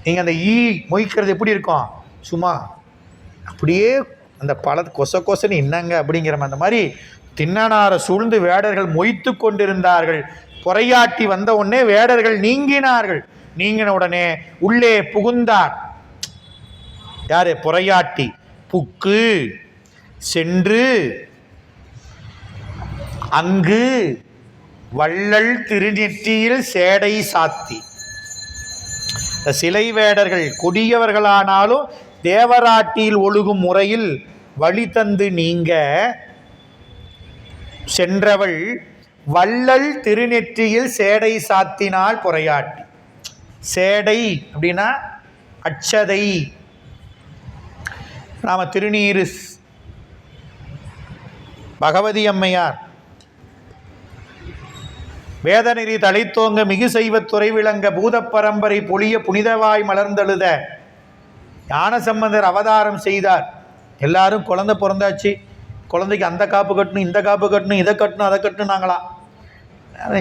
நீங்கள் அந்த மொய்க்கிறது எப்படி இருக்கும், சும்மா அப்படியே அந்த கொச கொசன்னு என்னங்க அப்படிங்கிற அந்த மாதிரி திண்ணனாரை சூழ்ந்து வேடர்கள் மொய்த்து கொண்டிருந்தார்கள். பொறையாட்டி வந்த உடனே வேடர்கள் நீங்கினார்கள். நீங்கின உடனே உள்ளே புகுந்தார். யாரு, பொறையாட்டி. புக்கு சென்று அங்கு வள்ளல் திருநெற்றியில் சேடை சாத்தி. சிலை வேடர்கள் கொடியவர்களானாலும் தேவராட்டியில் ஒழுகும் முறையில் வழி தந்து நீங்க சென்றவள் வள்ளல் திருநெற்றியில் சேடை சாத்தினாள் பொறையாட்டி. சேடை அப்படின்னா அட்சதை. நாம திருநீரு பகவதி அம்மையார் வேதநெறி தழைத்தோங்க மிகு செய்வத் துறை விளங்க பூத பரம்பரை பொழிய புனிதவாய் மலர்ந்தெழுத ஞானசம்பந்தர் அவதாரம் செய்தார். எல்லாரும் குழந்தை பிறந்தாச்சு, குழந்தைக்கு அந்த காப்பு கட்டணும், இந்த காப்பு கட்டணும், இதை கட்டணும், அதை கட்டணுனாங்களாம்.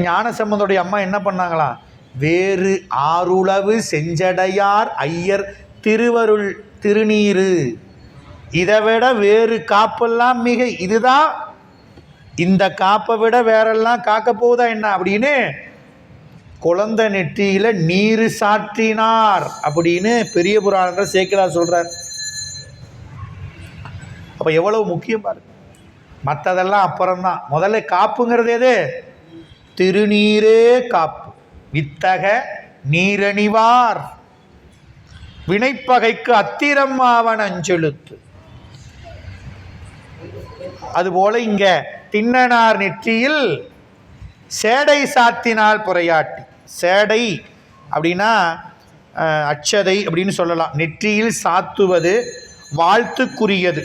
ஞானசம்பந்தருடைய அம்மா என்ன பண்ணாங்களாம், வேறு ஆருளவு செஞ்சடையார் ஐயர் திருவருள் திருநீரு, இதை விட வேறு காப்பெல்லாம் மிக, இதுதான் இந்த காப்பை விட வேறெல்லாம் காக்க போகுதா என்ன அப்படின்னு குழந்தை நெற்றியில நீரு சாற்றினார் அப்படின்னு பெரிய புராணத்தில் சேக்கிழார் சொல்றார். அப்ப எவ்வளவு முக்கியம் பாருங்க. மற்றதெல்லாம் அப்புறம்தான். முதல்ல காப்புங்கிறது எது, திருநீரே காப்பு. வித்தக நீரணிவார் வினைப்பகைக்கு அத்திரம் ஆவன அஞ்செழுத்து. அதுபோல இங்க திண்ணனார் நெற்றியில் சேடை சாத்தினால் பொறையாட்டி. சேடை அப்படின்னா அட்சதை அப்படின்னு சொல்லலாம். நெற்றியில் சாத்துவது வாழ்த்துக்குரியது.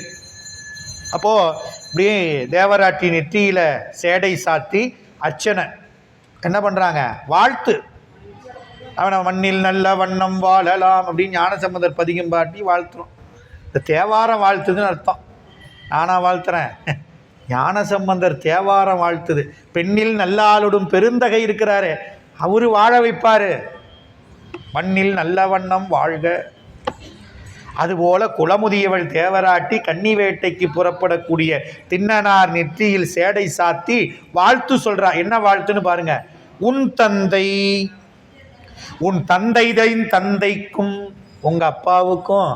அப்போது இப்படியே தேவராட்டி நெற்றியில் சேடை சாத்தி அர்ச்சனை என்ன பண்ணுறாங்க, வாழ்த்து. அவனை மண்ணில் நல்ல வண்ணம் வாழலாம் அப்படின்னு ஞானசம்பந்தர் பதிகம் பாட்டி வாழ்த்துறோம். இந்த தேவாரம் வாழ்த்துதுன்னு அர்த்தம். நானாக வாழ்த்துறேன், ஞானசம்பந்தர் தேவாரம் வாழ்த்துது. பெண்ணில் நல்லாளுடும் பெருந்தகை இருக்கிறாரு, அவரு வாழ வைப்பாரு, மண்ணில் நல்ல வண்ணம் வாழ்க. அதுபோல குலமுதியவள் தேவராட்டி கன்னி வேட்டைக்கு புறப்படக்கூடிய திண்ணனார் நெற்றியில் சேடை சாத்தி வாழ்த்து சொல்றா. என்ன வாழ்த்துன்னு பாருங்க, உன் தந்தை உன் தந்தையின் தந்தைக்கும், உங்க அப்பாவுக்கும்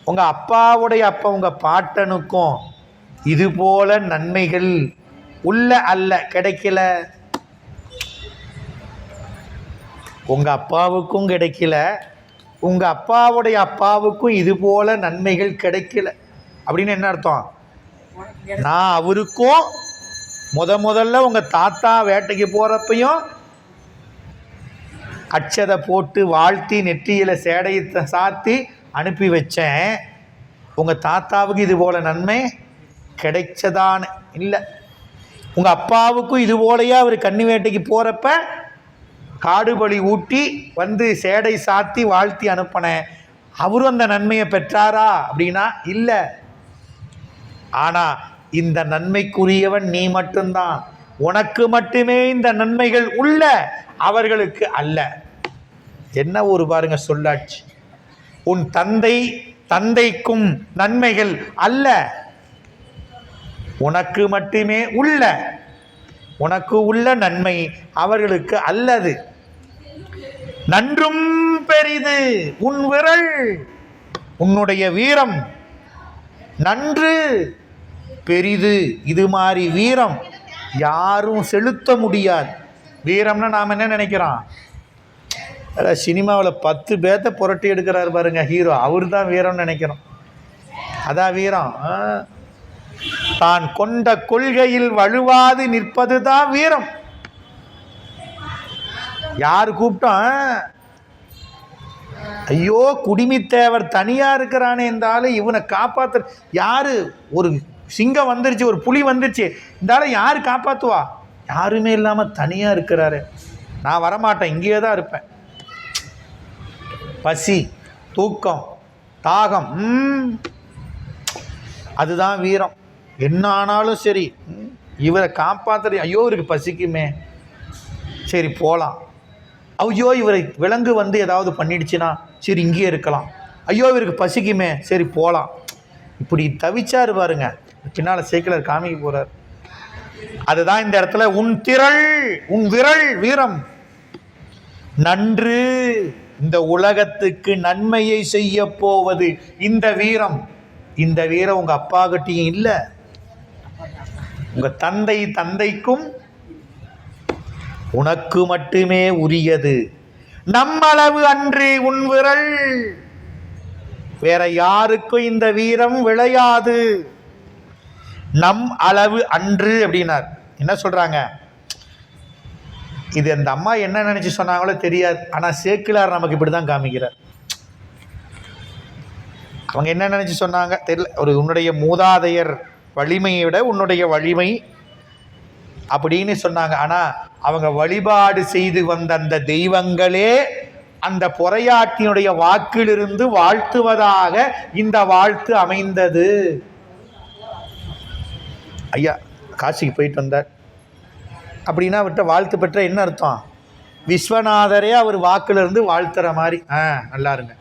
உங்க அப்பாவுடைய அப்பா உங்க பாட்டனுக்கும் இது போல நன்மைகள் உள்ள அல்ல கிடைக்கல. உங்க அப்பாவுக்கும் கிடைக்கல, உங்க அப்பாவுடைய அப்பாவுக்கும் இது போல நன்மைகள் கிடைக்கல அப்படின்னு என்ன அர்த்தம், நான் அவருக்கும் முதல்ல உங்க தாத்தா வேட்டைக்கு போறப்பையும் அட்சதை போட்டு வாழ்த்தி நெற்றியில சேடையை சாத்தி அனுப்பி வச்சேன். உங்க தாத்தாவுக்கு இது போல நன்மை கிடைச்சதான்னு இல்லை. உங்க அப்பாவுக்கும் இது போலயே அவர் கன்னி வேட்டைக்கு போறப்ப காடுபலி ஊட்டி வந்து சேடை சாத்தி வாழ்த்தி அனுப்பின அவரும் அந்த நன்மையை பெற்றாரா அப்படின்னா இல்லை. ஆனால் இந்த நன்மைக்குரியவன் நீ மட்டும்தான். உனக்கு மட்டுமே இந்த நன்மைகள் உள்ள, அவர்களுக்கு அல்ல. என்ன ஒரு பாருங்க சொல்லாட்சி. உன் தந்தைக்கும் நன்மைகள் அல்ல, உனக்கு மட்டுமே உள்ள, உனக்கு உள்ள நன்மை அவர்களுக்கு அல்லது. நன்றும் பெரிது உன் விரல், உன்னுடைய வீரம் நன்று பெரிது. இது மாதிரி வீரம் யாரும் செலுத்த முடியாது. வீரம்னா நாம் என்ன நினைக்கிறோம்? சினிமாவில் 10 பேர்த்த புரட்டி எடுக்கிறாரு பாருங்க ஹீரோ, அவர் தான் வீரம்னு நினைக்கிறோம். அதான் வீரம். தான் கொண்ட கொள்கையில் வலுவாது நிற்பது தான் வீரம். யார் கூப்பிட்டோம்? ஐயோ குடிமித்தேவர் தனியா இருக்கிறானே, இருந்தாலும் இவனை காப்பாற்ற யாரு? ஒரு சிங்கம் வந்துருச்சு, ஒரு புலி வந்துருச்சு, இருந்தாலும் யாரு காப்பாற்றுவா? யாருமே இல்லாம தனியா இருக்கிறாரு. நான் வரமாட்டேன், இங்கேயே தான் இருப்பேன். பசி, தூக்கம், தாகம், அதுதான் வீரம். என்ன ஆனாலும் சரி இவரை காப்பாற்ற. ஐயோ இவருக்கு பசிக்குமே, சரி போகலாம். ஐயோ இவரை விலங்கு வந்து ஏதாவது பண்ணிடுச்சுன்னா சரி இங்கேயே இருக்கலாம். ஐயோ இவருக்கு பசிக்குமே, சரி போகலாம். இப்படி தவிச்சாரு பாருங்க. பின்னால் சேக்கிழார் காமிக்க போறார். அதுதான் இந்த இடத்துல உன் திரள் உன் விரல் வீரம். நன்று, இந்த உலகத்துக்கு நன்மையை செய்ய போவது இந்த வீரம். இந்த வீரம் உங்க அப்பா கிட்டையும் இல்லை, உங்க தந்தைக்கும் உனக்கு மட்டுமே உரியது. நம்மளவு அன்று உன் விரல், வேற யாருக்கும் இந்த வீரம் விளையாது. நம் அளவு அன்று அப்படின்னார். என்ன சொல்றாங்க? இது அந்த அம்மா என்ன நினைச்சு சொன்னாங்களோ தெரியாது, ஆனா சேக்கிழார் நமக்கு இப்படிதான் காமிக்கிறார். அவங்க என்ன நினைச்சு சொன்னாங்க தெரியல. ஒரு உன்னுடைய மூதாதையர் வலிமையை விட உன்னுடைய வலிமை அப்படின்னு சொன்னாங்க. ஆனா அவங்க வழிபாடு செய்து வந்த அந்த தெய்வங்களே அந்த பொறையாட்டினுடைய வாக்கிலிருந்து வாழ்த்துவதாக இந்த வாழ்த்து அமைந்தது. ஐயா காசிக்கு போயிட்டு வந்தார் அப்படின்னா அவர்கிட்ட வாழ்த்து பெற்ற என்ன அர்த்தம்? விஸ்வநாதரே அவர் வாக்கிலிருந்து வாழ்த்துற மாதிரி. நல்லா இருங்க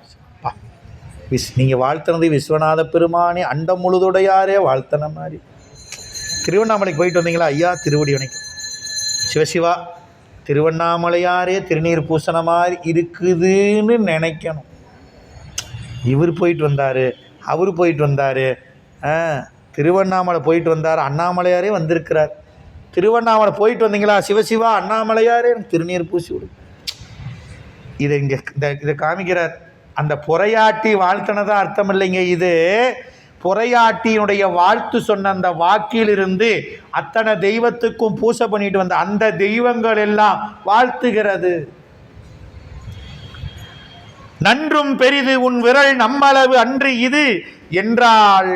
நீங்கள் வாழ்த்துனது விஸ்வநாத பெருமானே அண்டம் முழுதுடையாரே வாழ்த்தன மாதிரி. திருவண்ணாமலைக்கு போயிட்டு வந்தீங்களா? ஐயா திருவடி வணக்கம். சிவசிவா, திருவண்ணாமலையாரே திருநீர் பூசண மாதிரி இருக்குதுன்னு நினைக்கணும். இவர் போயிட்டு வந்தார், அவர் போயிட்டு வந்தார், திருவண்ணாமலை போயிட்டு வந்தார், அண்ணாமலையாரே வந்திருக்கிறார். திருவண்ணாமலை போயிட்டு வந்தீங்களா? சிவசிவா அண்ணாமலையாரே திருநீர் பூசி விடு. இதை காமிக்கிறார். அந்த பொறையாட்டி வாழ்த்தினதா அர்த்தம் இல்லைங்க. இது பொறையாட்டியினுடைய வாழ்த்து சொன்ன அந்த வாக்கிலிருந்து அத்தனை தெய்வத்துக்கும் பூசை பண்ணிட்டு வந்த அந்த தெய்வங்கள் எல்லாம் வாழ்த்துகிறது. நன்றும் பெரிது உன் விரல் நம்மளவு அன்று இது என்றால்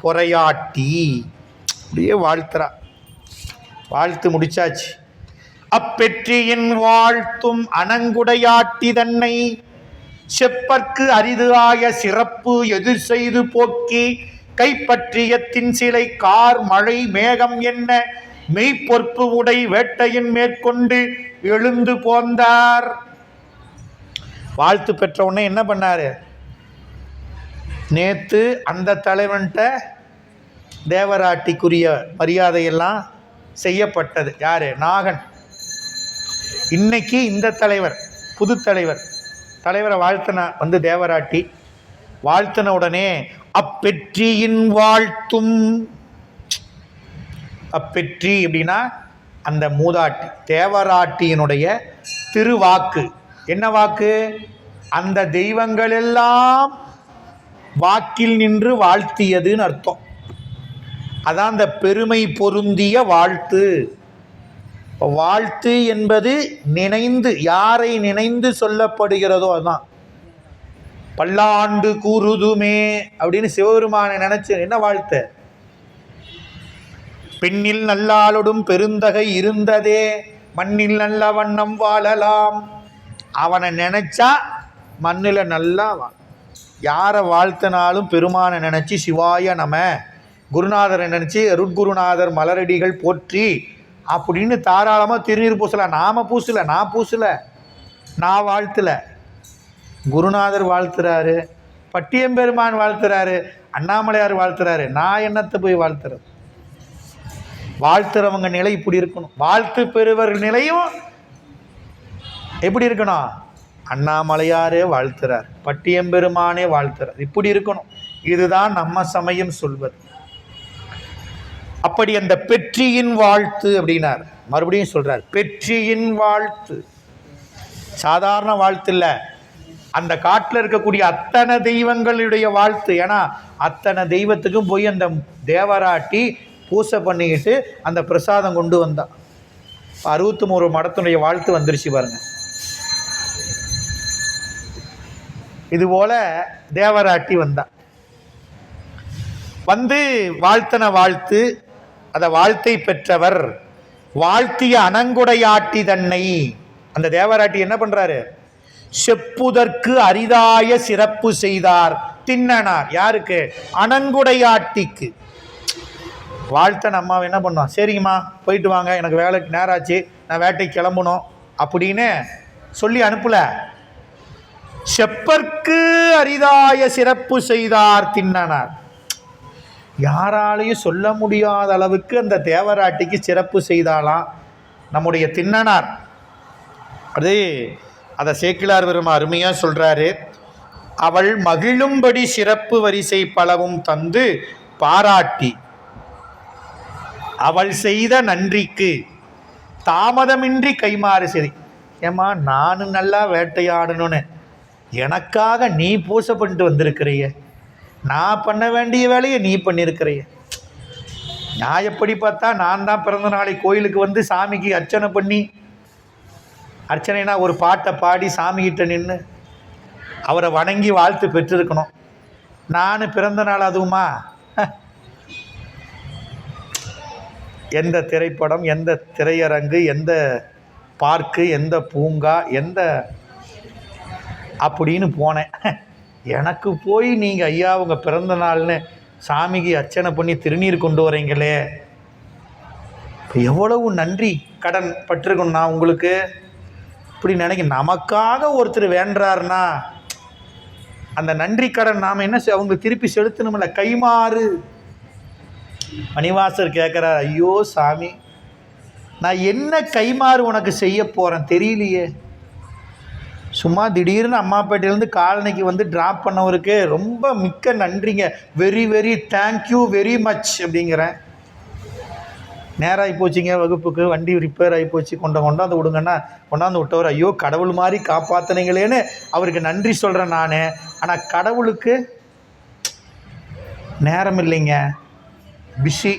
பொறையாட்டி. அப்படியே வாழ்த்துறா. வாழ்த்து முடிச்சாச்சு. அப்பெற்றியின் வாழ்த்தும் அணங்குடையாட்டி தன்னை செப்பற்கு அரிதாய சிறப்பு எதிர் செய்து போக்கி கைப்பற்றியத்தின் சிலை கார் மழை மேகம் என்ன மெய்ப்பொற்பு உடை வேட்டையின் மேற்கொண்டு எழுந்து போந்தார். வாழ்த்து பெற்ற உடனே என்ன பண்ணாரு? நேத்து அந்த தலைவன்கிட்ட தேவராட்டிக்குரிய மரியாதையெல்லாம் செய்யப்பட்டது. யாரு? நாகன். இன்னைக்கு இந்த தலைவர், புது தலைவரை வாழ்த்தின வந்து தேவராட்டி. வாழ்த்தின உடனே அப்பெற்றியின் வாழ்த்தும். அப்பெற்றி அப்படின்னா அந்த மூதாட்டி தேவராட்டியினுடைய திருவாக்கு. என்ன வாக்கு? அந்த தெய்வங்கள் எல்லாம் வாக்கில் நின்று வாழ்த்தியதுன்னு அர்த்தம். அதான் அந்த பெருமை பொருந்திய வாழ்த்து. வாழ்த்து என்பது நினைந்து, யாரை நினைந்து சொல்லப்படுகிறதோ அதுதான். பல்லாண்டு கூறுதுமே அப்படின்னு சிவபெருமானை நினைச்சு என்ன வாழ்த்து? பெண்ணில் நல்லாளொடும் பெருந்தகை இருந்ததே மண்ணில் நல்ல வண்ணம் வாழலாம். அவனை நினச்சா மண்ணில் நல்லா யாரை வாழ்த்தினாலும் பெருமானை நினச்சி சிவாய நம, குருநாதரை நினச்சி அருட்குருநாதர் மலரடிகள் போற்றி அப்படின்னு தாராளமாக திருநீர் பூசலாம். நாம் பூசலை, நான் பூசலை, நான் வாழ்த்தலை, குருநாதர் வாழ்த்துறாரு, பட்டியம்பெருமான் வாழ்த்துறாரு, அண்ணாமலையார் வாழ்த்துறாரு. நான் என்னத்தை போய் வாழ்த்துறது? வாழ்த்துறவங்க நிலை இப்படி இருக்கணும். வாழ்த்து பெறுவர் நிலையும் எப்படி இருக்கணும்? அண்ணாமலையாரே வாழ்த்துறார், பட்டியம்பெருமானே வாழ்த்துறார், இப்படி இருக்கணும். இதுதான் நம்ம சமயம் சொல்வது. அப்படி அந்த பெற்றியின் வாழ்த்து அப்படின்னார். மறுபடியும் சொல்றார், பெற்றியின் வாழ்த்து சாதாரண வாழ்த்து இல்லை, அந்த காட்டில் இருக்கக்கூடிய அத்தனை தெய்வங்களுடைய வாழ்த்து. ஏன்னா அத்தனை தெய்வத்துக்கும் போய் அந்த தேவராட்டி பூசை பண்ணிக்கிட்டு அந்த பிரசாதம் கொண்டு வந்தா. 63 மடத்தினுடைய வாழ்த்து வந்துருச்சு பாருங்க. இதுபோல தேவராட்டி வந்தா, வந்து வாழ்த்தன வாழ்த்து, அந்த வாழ்த்தை பெற்றவர் வாழ்த்திய அனங்குடையாட்டி தன்னை. அந்த தேவராட்டி என்ன பண்றாரு? செப்புதற்கு அரிதாய சிறப்பு செய்தார் தின்னனார். யாருக்கு? அனங்குடையாட்டிக்கு. வாழ்த்த நம்ம என்ன பண்ணோம்? சரிங்கம்மா போயிட்டு வாங்க, எனக்கு வேலைக்கு நேராச்சு, நான் வேட்டைக்கு கிளம்பணும் அப்படின்னு சொல்லி அனுப்பல. செப்பற்கு அரிதாய சிறப்பு செய்தார் தின்னனார். யாராலையும் சொல்ல முடியாத அளவுக்கு அந்த தேவராட்டிக்கு சிறப்பு செய்தாலாம் நம்முடைய தின்னனார். அதை சேக்கிழார் பெருமா அருமையாக சொல்கிறாரு. அவள் மகிழும்படி சிறப்பு வரிசை பலவும் தந்து பாராட்டி அவள் செய்த நன்றிக்கு தாமதமின்றி கைமாறு சரி. ஏம்மா நானும் நல்லா வேட்டையாடணும்னு எனக்காக நீ பூசை பண்ணிட்டு வந்திருக்கிறைய, நான் பண்ண வேண்டிய வேலையை நீ பண்ணியிருக்கிறைய. நான் எப்படி பார்த்தா நான் தான் பிறந்த நாளை கோயிலுக்கு வந்து சாமிக்கு அர்ச்சனை பண்ணி, அர்ச்சனைனா ஒரு பாட்டை பாடி சாமிகிட்ட நின்று அவரை வணங்கி வாழ்த்து பெற்றிருக்கணும். நான் பிறந்த நாள் அதுவுமா? எந்த திரைப்படம், எந்த திரையரங்கு, எந்த பார்க்கு, எந்த பூங்கா, எந்த அப்படின்னு போனேன். எனக்கு போய் நீங்கள் ஐயா உங்கள் பிறந்த நாள்னு சாமிக்கு அர்ச்சனை பண்ணி திருநீர் கொண்டு வரீங்களே, இப்போ எவ்வளவு நன்றி கடன் பட்டிருக்கணும் நான் உங்களுக்கு. இப்படி நினைக்க, நமக்காக ஒருத்தர் வேண்டாருன்னா அந்த நன்றி கடன் நாம் என்ன அவங்க திருப்பி செலுத்தணும்ல, கைமாறு. மணிவாசர் கேட்குறார், ஐயோ சாமி நான் என்ன கைமாறு உனக்கு செய்ய போகிறேன் தெரியலையே. சும்மா திடீர்னு அம்மாப்பேட்டையிலேருந்து காலனிக்கு வந்து ட்ராப் பண்ணவருக்கு ரொம்ப மிக்க நன்றிங்க, very very thank you very much அப்படிங்கிறேன். நேராகி போச்சுங்க வகுப்புக்கு, வண்டி ரிப்பேர் ஆகி போச்சு, கொண்டாந்து விடுங்கன்னா கொண்டாந்து விட்டவர், ஐயோ கடவுள் மாதிரி காப்பாற்றினீங்களேன்னு அவருக்கு நன்றி சொல்கிறேன் நான். ஆனால் கடவுளுக்கு நேரம் இல்லைங்க, பிஸி.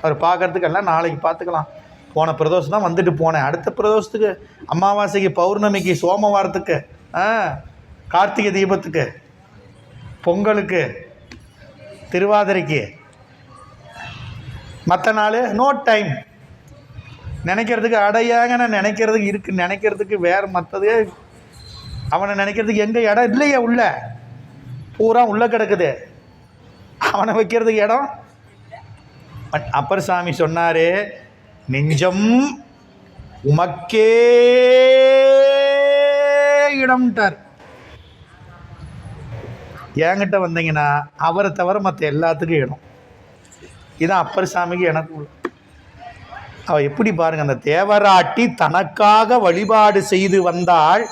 அவர் பார்க்குறதுக்கு எல்லாம் நாளைக்கு பார்த்துக்கலாம். போன பிரதோஷம் தான் வந்துட்டு போனேன், அடுத்த பிரதோஷத்துக்கு, அமாவாசைக்கு, பௌர்ணமிக்கு, சோமவாரத்துக்கு, கார்த்திகை தீபத்துக்கு, பொங்கலுக்கு, திருவாதிரைக்கு, மற்ற நாள் நோ டைம். நினைக்கிறதுக்கு அடையாங்க நான் நினைக்கிறதுக்கு இருக்குது, நினைக்கிறதுக்கு வேறு மற்றது அவனை நினைக்கிறதுக்கு எங்கே இடம் இல்லையே, உள்ள பூரா உள்ளே கிடக்குது, அவனை வைக்கிறதுக்கு இடம். அப்பர் சாமி சொன்னார், நெஞ்சம் உமக்கே இடம்ட்டார். என்கிட்ட வந்தீங்கன்னா அவரை தவிர மற்ற எல்லாத்துக்கும் இடம். இதான் அப்பர் சாமிக்கு எனக்கு. அவள் எப்படி பாருங்க, அந்த தேவராட்டி தனக்காக வழிபாடு செய்து வந்தால்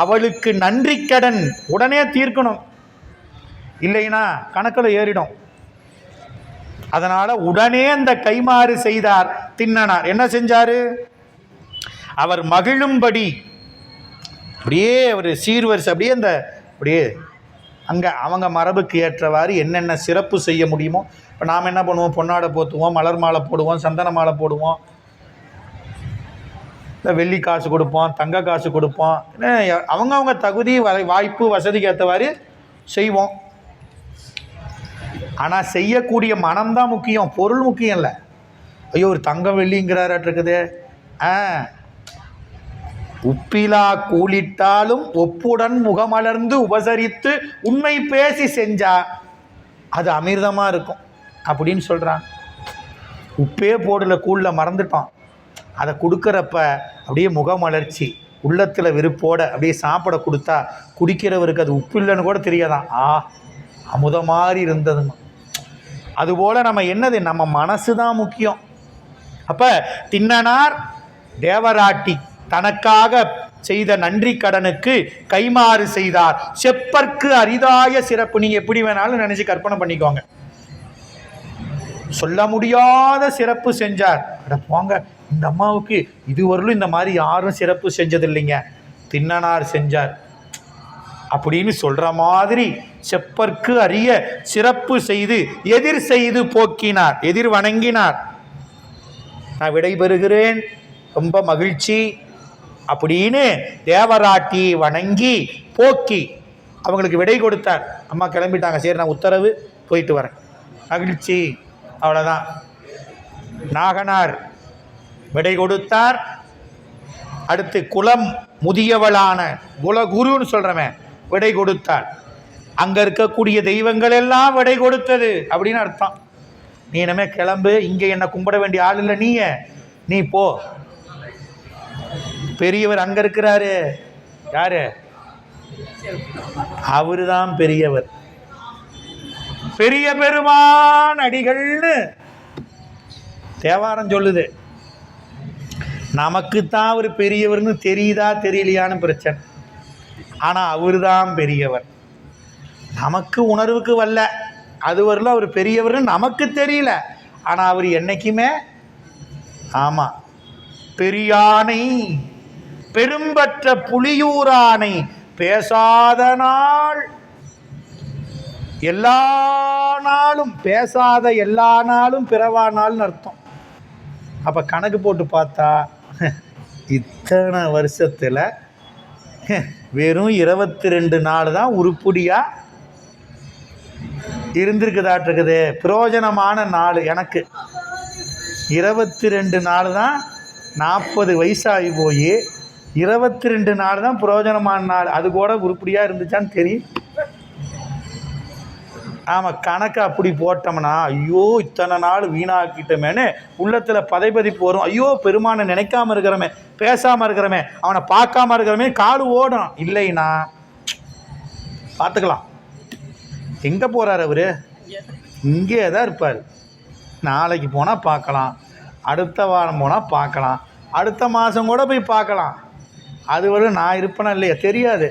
அவளுக்கு நன்றி கடன் உடனே தீர்க்கணும், இல்லைன்னா கணக்கில் ஏறிடும். அதனால உடனே அந்த கைமாறு செய்தார் தின்னனார். என்ன செஞ்சாரு? அவர் மகிழும்படி அப்படியே ஒரு சீர்வரிசை அப்படியே அந்த அப்படியே அங்கே அவங்க மரபுக்கு ஏற்றவாறு என்னென்ன சிறப்பு செய்ய முடியுமோ. இப்போ நாம் என்ன பண்ணுவோம்? பொன்னாடை போற்றுவோம், மலர் மாலை போடுவோம், சந்தன மாலை போடுவோம், இல்லை வெள்ளி காசு கொடுப்போம், தங்க காசு கொடுப்போம். அவங்கவுங்க தகுதி வாய்ப்பு வசதிக்கு ஏற்றவாறு செய்வோம். ஆனால் செய்யக்கூடிய மனம்தான் முக்கியம், பொருள் முக்கியம் இல்லை. ஐயோ ஒரு தங்கம் வெள்ளிங்கிறாராட்டு இருக்குது, உப்பிலா கூலிட்டாலும் ஒப்புடன் முகமலர்ந்து உபசரித்து உண்மை பேசி செஞ்சா அது அமிர்தமாக இருக்கும் அப்படின்னு சொல்கிறாங்க. உப்பே போடல, கூழில் மறந்துட்டோம். அதை கொடுக்குறப்ப அப்படியே முகமலர்ச்சி, உள்ளத்தில் விருப்போட அப்படியே சாப்பிட கொடுத்தா குடிக்கிறவருக்கு அது உப்பு இல்லைன்னு கூட தெரியாதான். அமுத மாதிரி இருந்ததுங்க. அதுபோல் நம்ம என்னது, நம்ம மனசு தான் முக்கியம். அப்போ திண்ணனார் தேவராட்டி தனக்காக செய்த நன்றி கடனுக்கு கைமாறு செய்தார். செப்பற்கு அரிதாய சிறப்பு. நீங்க எப்படி வேணாலும் நினைச்சு கற்பனை பண்ணிக்கோங்க. சொல்ல முடியாத சிறப்பு செஞ்சார். அட போங்க, இந்த அம்மாவுக்கு இதுவரையிலும் இந்த மாதிரி யாரும் சிறப்பு செஞ்சது இல்லைங்க, திண்ணனார் செஞ்சார் அப்படின்னு சொல்ற மாதிரி செப்பற்கு அரிய சிறப்பு செய்து எதிர் செய்து போக்கினார், எதிர் வணங்கினார். நான் விடைபெறுகிறேன், ரொம்ப மகிழ்ச்சி அப்படின்னு தேவராட்டி வணங்கி போக்கி அவங்களுக்கு விடை கொடுத்தார். அம்மா கிளம்பிட்டாங்க, சரி நான் உத்தரவு, போயிட்டு வரேன், மகிழ்ச்சி, அவ்வளோதான். நாகனார் விடை கொடுத்தார். அடுத்து குலம் முதியவளான குலகுருன்னு சொல்கிறவன் விடை கொடுத்தார். அங்கே இருக்கக்கூடிய தெய்வங்கள் எல்லாம் விடை கொடுத்தது அப்படின்னு அர்த்தம். நீ இனிமே கிளம்பு, இங்கே என்னை கும்பிட வேண்டிய ஆள் இல்லை, நீ போ. பெரியவர் அங்க இருக்கிறாரு. யாரு? அவரு தான் பெரியவர். பெரிய பெருமான் அடிகள்னு தேவாரம் சொல்லுது. நமக்குத்தான் அவர் பெரியவர்னு தெரியுதா தெரியலையான்னு பிரச்சனை. ஆனா அவரு தான் பெரியவர். நமக்கு உணர்வுக்கு வரல, அது வரல அவர் பெரியவர்னு நமக்கு தெரியல. ஆனா அவர் என்னைக்குமே ஆமா பெரியானை பெரும்பற்ற புலியூரானை பேசாத நாள், எல்லா நாளும் பேசாத எல்லா நாளும் பிறவா நாள்னு அர்த்தம். அப்ப கணக்கு போட்டு பார்த்தா இத்தனை வருஷத்துல வெறும் 22 நாள் தான் உருப்படியா இருந்திருக்குதாட்டிருக்குது. பிரயோஜனமான நாள் எனக்கு 22 நாள் தான். 40 வயசாகி போய் 22 நாள் தான் பிரயோஜனமான நாள். அது கூட உருப்படியாக இருந்துச்சான்னு தெரியும். ஆமாம், கணக்கு அப்படி போட்டோம்னா ஐயோ இத்தனை நாள் வீணாக்கிட்டோமேனு உள்ளத்தில் பதைபதிப்பு வரும். ஐயோ பெருமானை நினைக்காம இருக்கிறோமே, பேசாமல் இருக்கிறோமே, அவனை பார்க்காம இருக்கிறோமே, காலு ஓடும். இல்லைன்னா பார்த்துக்கலாம். எங்கே போகிறார் அவர்? இங்கே தான் இருப்பார். நாளைக்கு போனால் பார்க்கலாம், அடுத்த வாரம் போனால் பார்க்கலாம், அடுத்த மாதம் கூட போய் பார்க்கலாம். அது வரை நான் இருப்பேனா இல்லையா தெரியாது.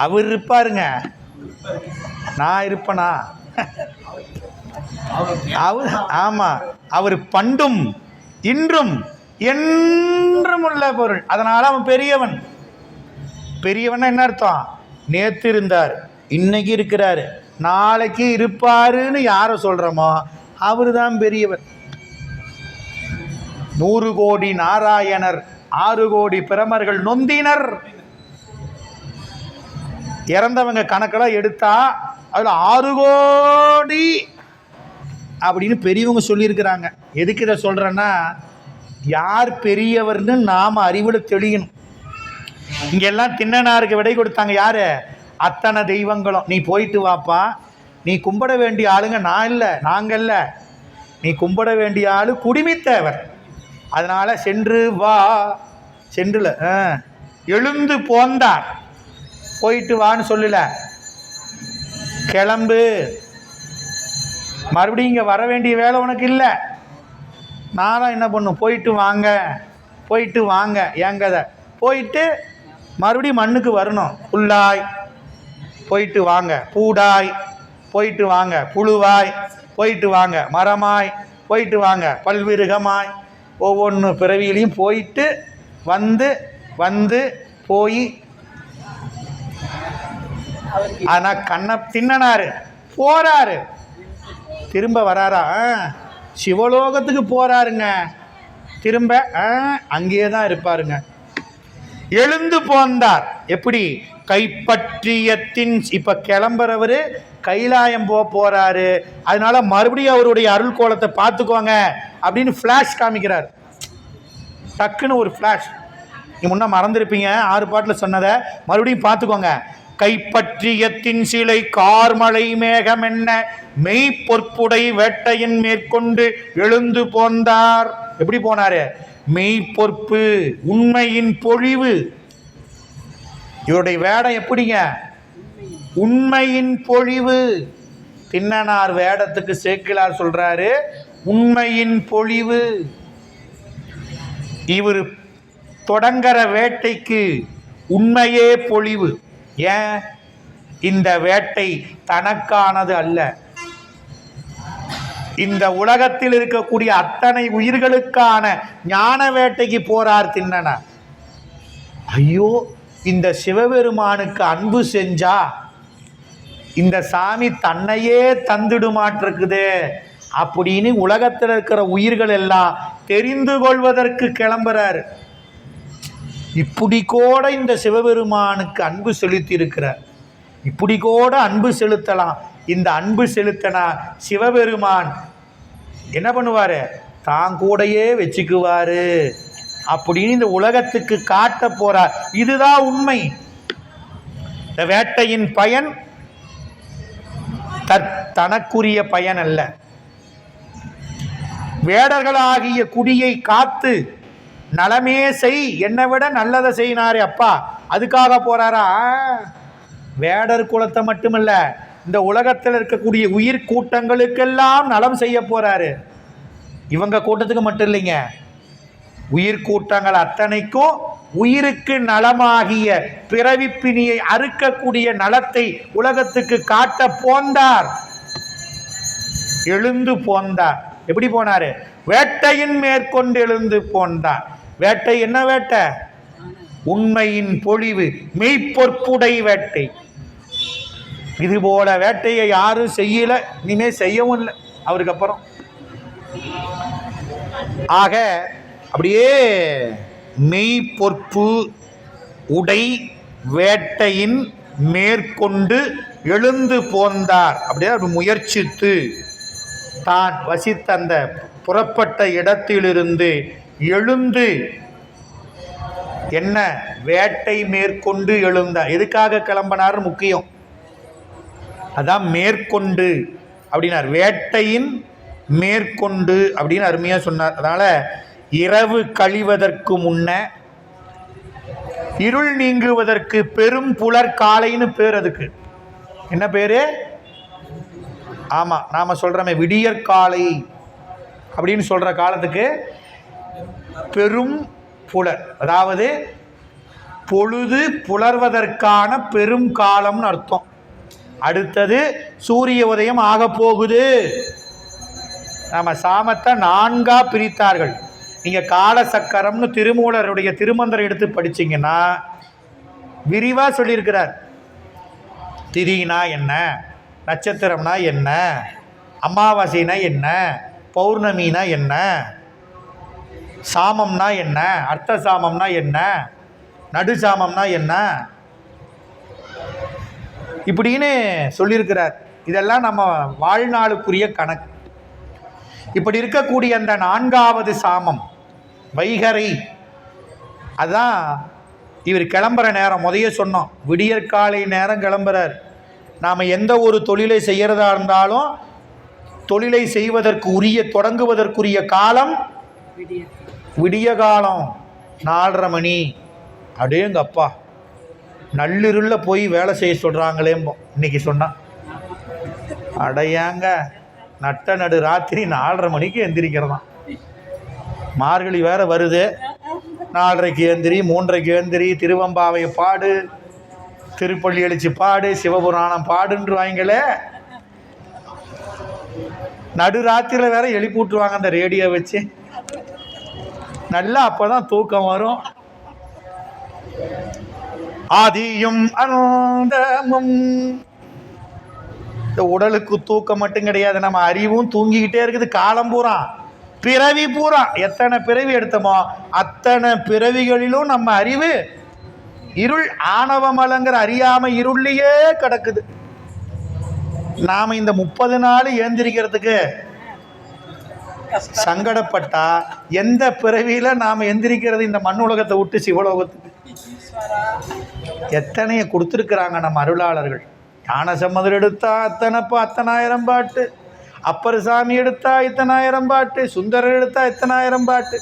அவர் இருப்பாருங்க, நான் இருப்பேனா? அவர் ஆமாம், அவர் பண்டும் இன்றும் என்றும் உள்ள பொருள். அதனால அவன் பெரியவன். பெரியவன் என்ன அர்த்தம்? நேற்று இருந்தார், இன்னைக்கு இருக்கிறாரு, நாளைக்கு இருப்பாருன்னு யாரை சொல்கிறோமோ அவரு தான் பெரியவர். 100 கோடி நாராயணர் 6 கோடி பிரமர்கள் நொந்தினர். இறந்தவங்க கணக்கெல்லாம் எடுத்தா அதில் 6 கோடி அப்படின்னு பெரியவங்க சொல்லியிருக்கிறாங்க. எதுக்கு இதை சொல்கிறேன்னா, யார் பெரியவர்னு நாம் அறிவில் தெளியணும். இங்கெல்லாம் திண்ணனாருக்கு விடை கொடுத்தாங்க. யார்? அத்தனை தெய்வங்களும். நீ போயிட்டு வாப்பா, நீ கும்பிட வேண்டிய ஆளுங்க நான் இல்லை, நாங்கள் இல்லை, நீ கும்பிட வேண்டிய ஆளு குடிமித்தேவர். அதனால சென்று வா, சென்றுல எழுந்து போந்தார். போயிட்டு வான்னு சொல்லல, கிளம்பு, மறுபடியும் இங்கே வர வேண்டிய வேலை உனக்கு இல்லை. நானும் என்ன பண்ணும், போயிட்டு வாங்க, போயிட்டு வாங்க, ஏங்கதை போயிட்டு மறுபடியும் மண்ணுக்கு வரணும். புல்லாய் போயிட்டு வாங்க, பூடாய் போயிட்டு வாங்க, புழுவாய் போயிட்டு வாங்க, மரமாய் போயிட்டு வாங்க, பல்விருகமாய் ஒவ்வொன்று பிறவியிலையும் போயிட்டு வந்து வந்து போய். ஆனால் திண்ணனாரு போறாரு, திரும்ப வராரா? சிவலோகத்துக்கு போறாருங்க, திரும்ப அங்கேயே தான் இருப்பாருங்க. எழுந்து போந்தார். எப்படி? கைப்பற்றியத்தின். இப்ப கிளம்புறவரு கைலாயம் போறாரு. அதனால மறுபடியும் அவருடைய அருள் கோலத்தை பார்த்துக்கோங்க அப்படின்னு பிளாஷ் காமிக்கிறார். டக்குன்னு ஒரு பிளாஷ். நீ முன்ன மறந்துருப்பீங்க 6 பாட்டில் சொன்னதை மறுபடியும் பார்த்துக்கோங்க. கைப்பற்றியத்தின் சிலை கார்மலை மேகம் என்ன மெய்ப்பொற்புடை வேட்டையின் மேற்கொண்டு எழுந்து போந்தார். எப்படி போனாரு? மெய்ப்பொற்பு, உண்மையின் பொழிவு. இவருடைய வேடம் எப்படிங்க? உண்மையின் பொழிவு. திண்ணனார் வேடத்துக்கு சேக்கிழார் சொல்றாரு உண்மையின் பொழிவு. இவர் தொடங்கற வேட்டைக்கு உண்மையே பொழிவு. ஏன்? இந்த வேட்டை தனக்கானது அல்ல, இந்த உலகத்தில் இருக்கக்கூடிய அத்தனை உயிர்களுக்கான ஞான வேட்டைக்கு போறார் திண்ணனார். ஐயோ, இந்த சிவபெருமானுக்கு அன்பு செஞ்சா இந்த சாமி தன்னையே தந்துடுமாட்டிருக்குது அப்படின்னு உலகத்தில் இருக்கிற உயிர்கள் எல்லாம் தெரிந்து கொள்வதற்கு கிளம்புறார். இப்படி கூட இந்த சிவபெருமானுக்கு அன்பு செலுத்தி இருக்கிறார், இப்படி கூட அன்பு செலுத்தலாம். இந்த அன்பு செலுத்தினா சிவபெருமான் என்ன பண்ணுவாரு? தான் கூடையே வச்சுக்குவாரு அப்படின்னு இந்த உலகத்துக்கு காட்ட போறார். இதுதான் உண்மை. இந்த வேட்டையின் பயன் தனக்குரிய பயன் அல்ல. வேடர்களாகிய குடியை காத்து நலமே செய், என்னை விட நல்லதை செய்யினாரே அப்பா, அதுக்காக போறாரா? வேடர் குலத்தை மட்டுமல்ல, இந்த உலகத்தில் இருக்கக்கூடிய உயிர் கூட்டங்களுக்கெல்லாம் நலம் செய்ய போறாரு. இவங்க கூட்டத்துக்கு மட்டும் இல்லைங்க, உயிர் கூட்டங்கள் அத்தனைக்கும் உயிருக்கு நலமாகிய பிறவிப்பிணியை அறுக்கக்கூடிய நலத்தை உலகத்துக்கு காட்ட போந்தார். எழுந்து போந்தார். எப்படி போனாரு? வேட்டையின் மேற்கொண்டு எழுந்து போந்தார். வேட்டை என்ன வேட்டை? உண்மையின் பொழிவு, மெய்ப்பொற்புடை வேட்டை. இது போல வேட்டையை யாரும் செய்யல, இனிமே செய்யவும் இல்லை அவருக்கு அப்புறம். ஆக அப்படியே மெய்ப்பொற்பு உடை வேட்டையின் மேற்கொண்டு எழுந்து போந்தார். அப்படியே முயற்சித்து தான் வசித்த அந்த புறப்பட்ட இடத்திலிருந்து எழுந்து என்ன வேட்டை மேற்கொண்டு எழுந்தார். எதுக்காக கிளம்பினார் முக்கியம், அதான் மேற்கொண்டு அப்படின்னார். வேட்டையின் மேற்கொண்டு அப்படின்னு அருமையாக சொன்னார். அதனால இரவு கழிவதற்கு முன்ன இருள் நீங்குவதற்கு பெரும் புலர் காலைன்னு பேர். அதுக்கு என்ன பேரு? ஆமா, நாம சொல்றோமே விடியற்காலை அப்படின்னு சொல்ற காலத்துக்கு பெரும் புலர், அதாவது பொழுது புலர்வதற்கான பெரும் காலம்னு அர்த்தம். அடுத்தது சூரிய உதயம் ஆக போகுது. நம்ம சாமத்தை 4ஆ பிரித்தார்கள். நீங்க கால சக்கரம்னு திருமூலருடைய திருமந்திரம் எடுத்து படிச்சீங்கன்னா விரிவா சொல்லியிருக்கிறார். திதினா என்ன, நட்சத்திரம்னா என்ன, அமாவாசைனா என்ன, பௌர்ணமினா என்ன, சாமம்னா என்ன, அர்த்த சாமம்னா என்ன, நடு சாமம்னா என்ன, இப்படின்னு சொல்லியிருக்கிறார். இதெல்லாம் நம்ம வாழ்நாளுக்குரிய கணக்கு. இப்படி இருக்கக்கூடிய அந்த 4வது சாமம் வைகரை, அதான் இவர் கிளம்புற நேரம். முதைய சொன்னோம், விடியற்காலை நேரம் கிளம்புறார். நாம் எந்த ஒரு தொழிலை செய்கிறதா இருந்தாலும் தொழிலை செய்வதற்கு உரிய தொடங்குவதற்குரிய காலம் விடிய காலம் 4:30 மணி. அப்படியேங்க அப்பா, நள்ளிருள்ள போய் வேலை செய்ய சொல்கிறாங்களேம்போ இன்னைக்கு சொன்னான். அடையாங்க, நட்ட நடு ராத்திரி 4:30 மணிக்கு எந்திரிக்கிறதான். மார்கழி வேற வருது, 4:30க்கு எந்திரி, 3:30க்கு எந்திரி, திருவம்பாவையை பாடு, திருப்பள்ளி எழுச்சி பாடு, சிவபுராணம் பாடுன்றுவாங்களே. நடுராத்திரியில் வேற எழுப்பி விட்டுருவாங்க அந்த ரேடியோ வச்சு. நல்லா அப்போதான் தூக்கம் வரும். ஆதியும் அந்தமும். இந்த உடலுக்கு தூக்கம் மட்டும் கிடையாது, நம்ம அறிவும் தூங்கிக்கிட்டே இருக்குது காலம் பூரா, பிறவி பூரா. எத்தனை பிறவி எடுத்தோமோ அத்தனை பிறவிகளிலும் நம்ம அறிவு இருள் ஆணவமலங்கிற அறியாம இருள்லையே கிடக்குது. நாம இந்த 30 நாள் ஏந்திரிக்கிறதுக்கு சங்கடப்பட்டா எந்த பிறவியில நாம் எந்திரிக்கிறது இந்த மண் உலகத்தை விட்டு சிவலோகத்துக்கு? எத்தனைய கொடுத்துருக்குறாங்க நம்ம அருளாளர்கள். ஞானசம்பந்தர் எடுத்தா அத்தனாயிரம் பாட்டு, அப்பர் சாமி எடுத்தா இத்தனாயிரம் பாட்டு, சுந்தரர் எடுத்தா இத்தனாயிரம் பாட்டு.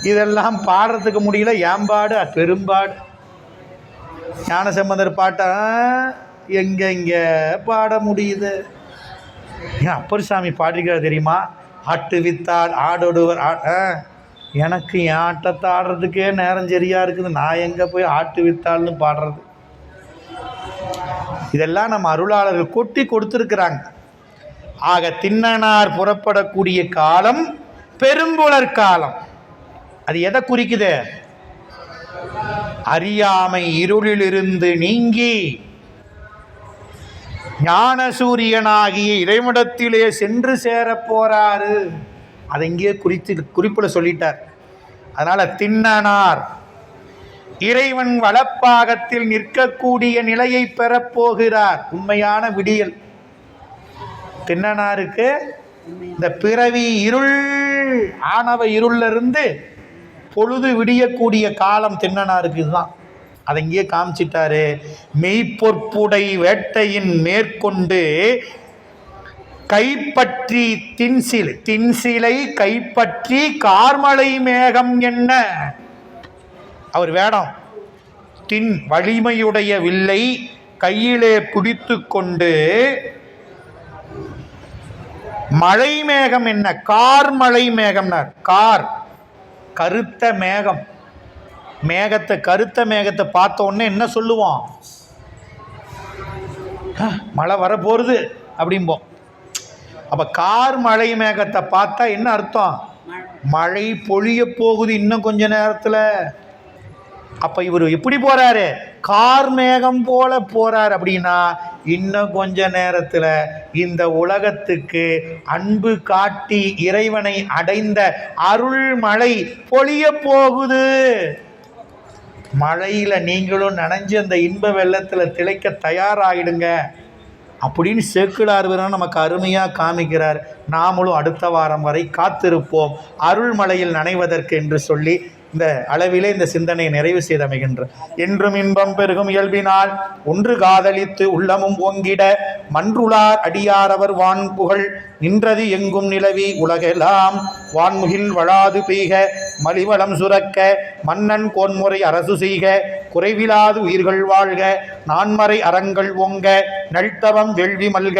இதெல்லாம் பாடுறதுக்கு முடியல. ஏம்பாடு பெரும்பாடு. ஞானசம்பந்தர் பாட்டை எங்க பாட முடியுது? ஏன் அப்பர் சாமி பாடிருக்கிறார் தெரியுமா? ஆட்டு வித்தால் ஆடொடுவர். எனக்கு என் ஆட்டத்தை ஆடுறதுக்கே நேரம் சரியாக இருக்குது, நான் எங்கே போய் ஆட்டு வித்தாள்னு பாடுறது? இதெல்லாம் நம்ம அருளாளர்கள் கொட்டி கொடுத்துருக்குறாங்க. ஆக திண்ணனார் புறப்படக்கூடிய காலம் பெரும்புலர் காலம். அது எதை குறிக்குது? அறியாமை இருளிலிருந்து நீங்கி ஞான சூரியனாகிய இறைவிடத்திலே சென்று சேர போறாரு. அதை இங்கே குறிப்பில் சொல்லிட்டார். அதனால திண்ணனார் இறைவன் வலப்பாகத்தில் நிற்கக்கூடிய நிலையை பெறப்போகிறார். உண்மையான விடியல் திண்ணனாருக்கு. இந்த பிறவி இருள், ஆணவ இருளிலிருந்து பொழுது விடியக்கூடிய காலம் திண்ணனாருக்கு. இதுதான் அதை இங்கே காமிச்சிட்டாரு. மெய்ப்பொற்புடை வேட்டையின் மேற்கொண்டு கைப்பற்றி தின்சிலை கைப்பற்றி கார்மலை மேகம் என்ன அவர் வேடம். தின் வலிமையுடைய வில்லை கையிலே பிடித்து கொண்டு மழை மேகம் என்ன கார்மலை மேகம்னார். கார் கருத்த மேகம். கருத்த மேகத்தை பார்த்த உடனே என்ன சொல்லுவோம்? மழை வரப்போகிறது அப்படிம்போம். அப்போ கார் மழை மேகத்தை பார்த்தா என்ன அர்த்தம்? மழை பொழிய போகுது இன்னும் கொஞ்ச நேரத்தில். அப்போ இவர் எப்படி போகிறாரு? கார் மேகம் போல போகிறார். அப்படின்னா இன்னும் கொஞ்ச நேரத்தில் இந்த உலகத்துக்கு அன்பு காட்டி இறைவனை அடைந்த அருள் மழை பொழிய போகுது. மழையில் நீங்களும் நனைஞ்சு அந்த இன்ப வெள்ளத்தில் திளைக்க தயாராகிடுங்க அப்படின்னு சேக்கிழார் நமக்கு அருமையாக காமிக்கிறார். நாமளும் அடுத்த வாரம் வரை காத்திருப்போம் அருள்மலையில் நனைவதற்கு என்று சொல்லி இந்த அளவிலே இந்த சிந்தனையை நிறைவு செய்தமைகின்ற என்றும் இன்பம் பெருகும் இயல்பினால் ஒன்று காதலித்து உள்ளமும் ஓங்கிட மன்றுளார் அடியாரவர் வான்புகழ் நின்றது எங்கும் நிலவி உலகெல்லாம் வான்முகில் வளாது பெய்க மலிவளம் சுரக்க மன்னன் கோன்முறை அரசு செய்க குறைவிலாது உயிர்கள் வாழ்க நான்மறை அறங்கள் ஓங்க நல்தவம் வேள்வி மல்க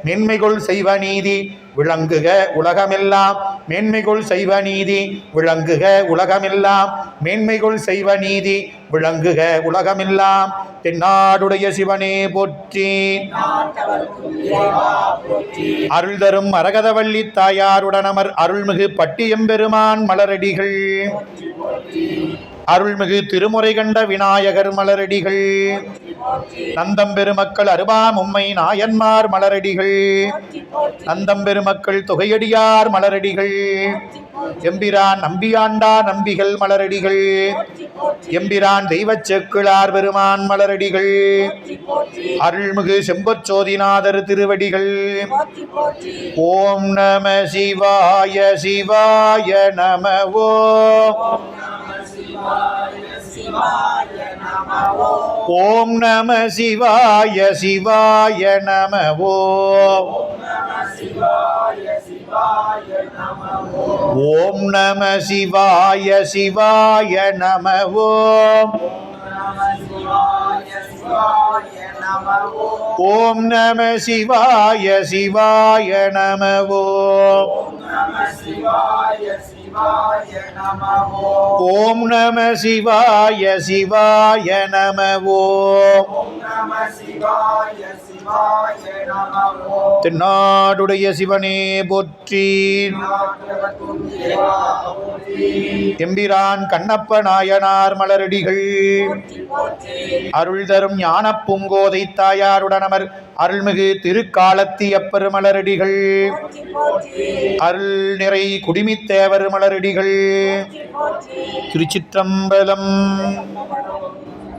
மேன்மைகொள் செய்வ நீதி விளங்குக உலகமெல்லாம் மேன்மைகொள் செய்வ நீதி விளங்குக உலகமெல்லாம் மேன்மைகொள் செய்வ நீதி விளங்குக உலகமெல்லாம். தென்னாடுடைய சிவனே போற்றி. அருள் தரும் மரகதவள்ளி தாயாருடனமர் அருள்மிகு பட்டியம்பெருமான் மலரடிகள் அருள்மிகு திருமுறை கண்ட விநாயகர் மலரடிகள் நந்தம்பெருமக்கள் அருபாமும்மை நாயன்மார் மலரடிகள் நந்தம்பெருமக்கள் தொகையடியார் மலரடிகள் எம்பிரான் நம்பியாண்டா நம்பிகள் மலரடிகள் எம்பிரான் தெய்வச் செக்கிழார் பெருமான் மலரடிகள் அருள்மிகு செம்பொற்சோதிநாதர் திருவடிகள். ஓம் நம சிவாய சிவாய நம. ஓம் நம சிவாய சிவாய நம. ஓம் நம சிவாய சிவாய நம. ஓம் நம சிவாய சிவாய நம. ஓம் நம சிவாய சிவாய நம. தென்னாடுடைய சிவனே போற்றி. எம்பிரான் கண்ணப்ப நாயனார் மலரடிகள் அருள் தரும் ஞான பூங்கோதை தாயாருடனமர் அருள்மிகு திருக்காலத்தியப்பர் மலரடிகள் அருள் நிறை குடிமித்தேவர் மலரடிகள். திருச்சிற்றம்பலம்.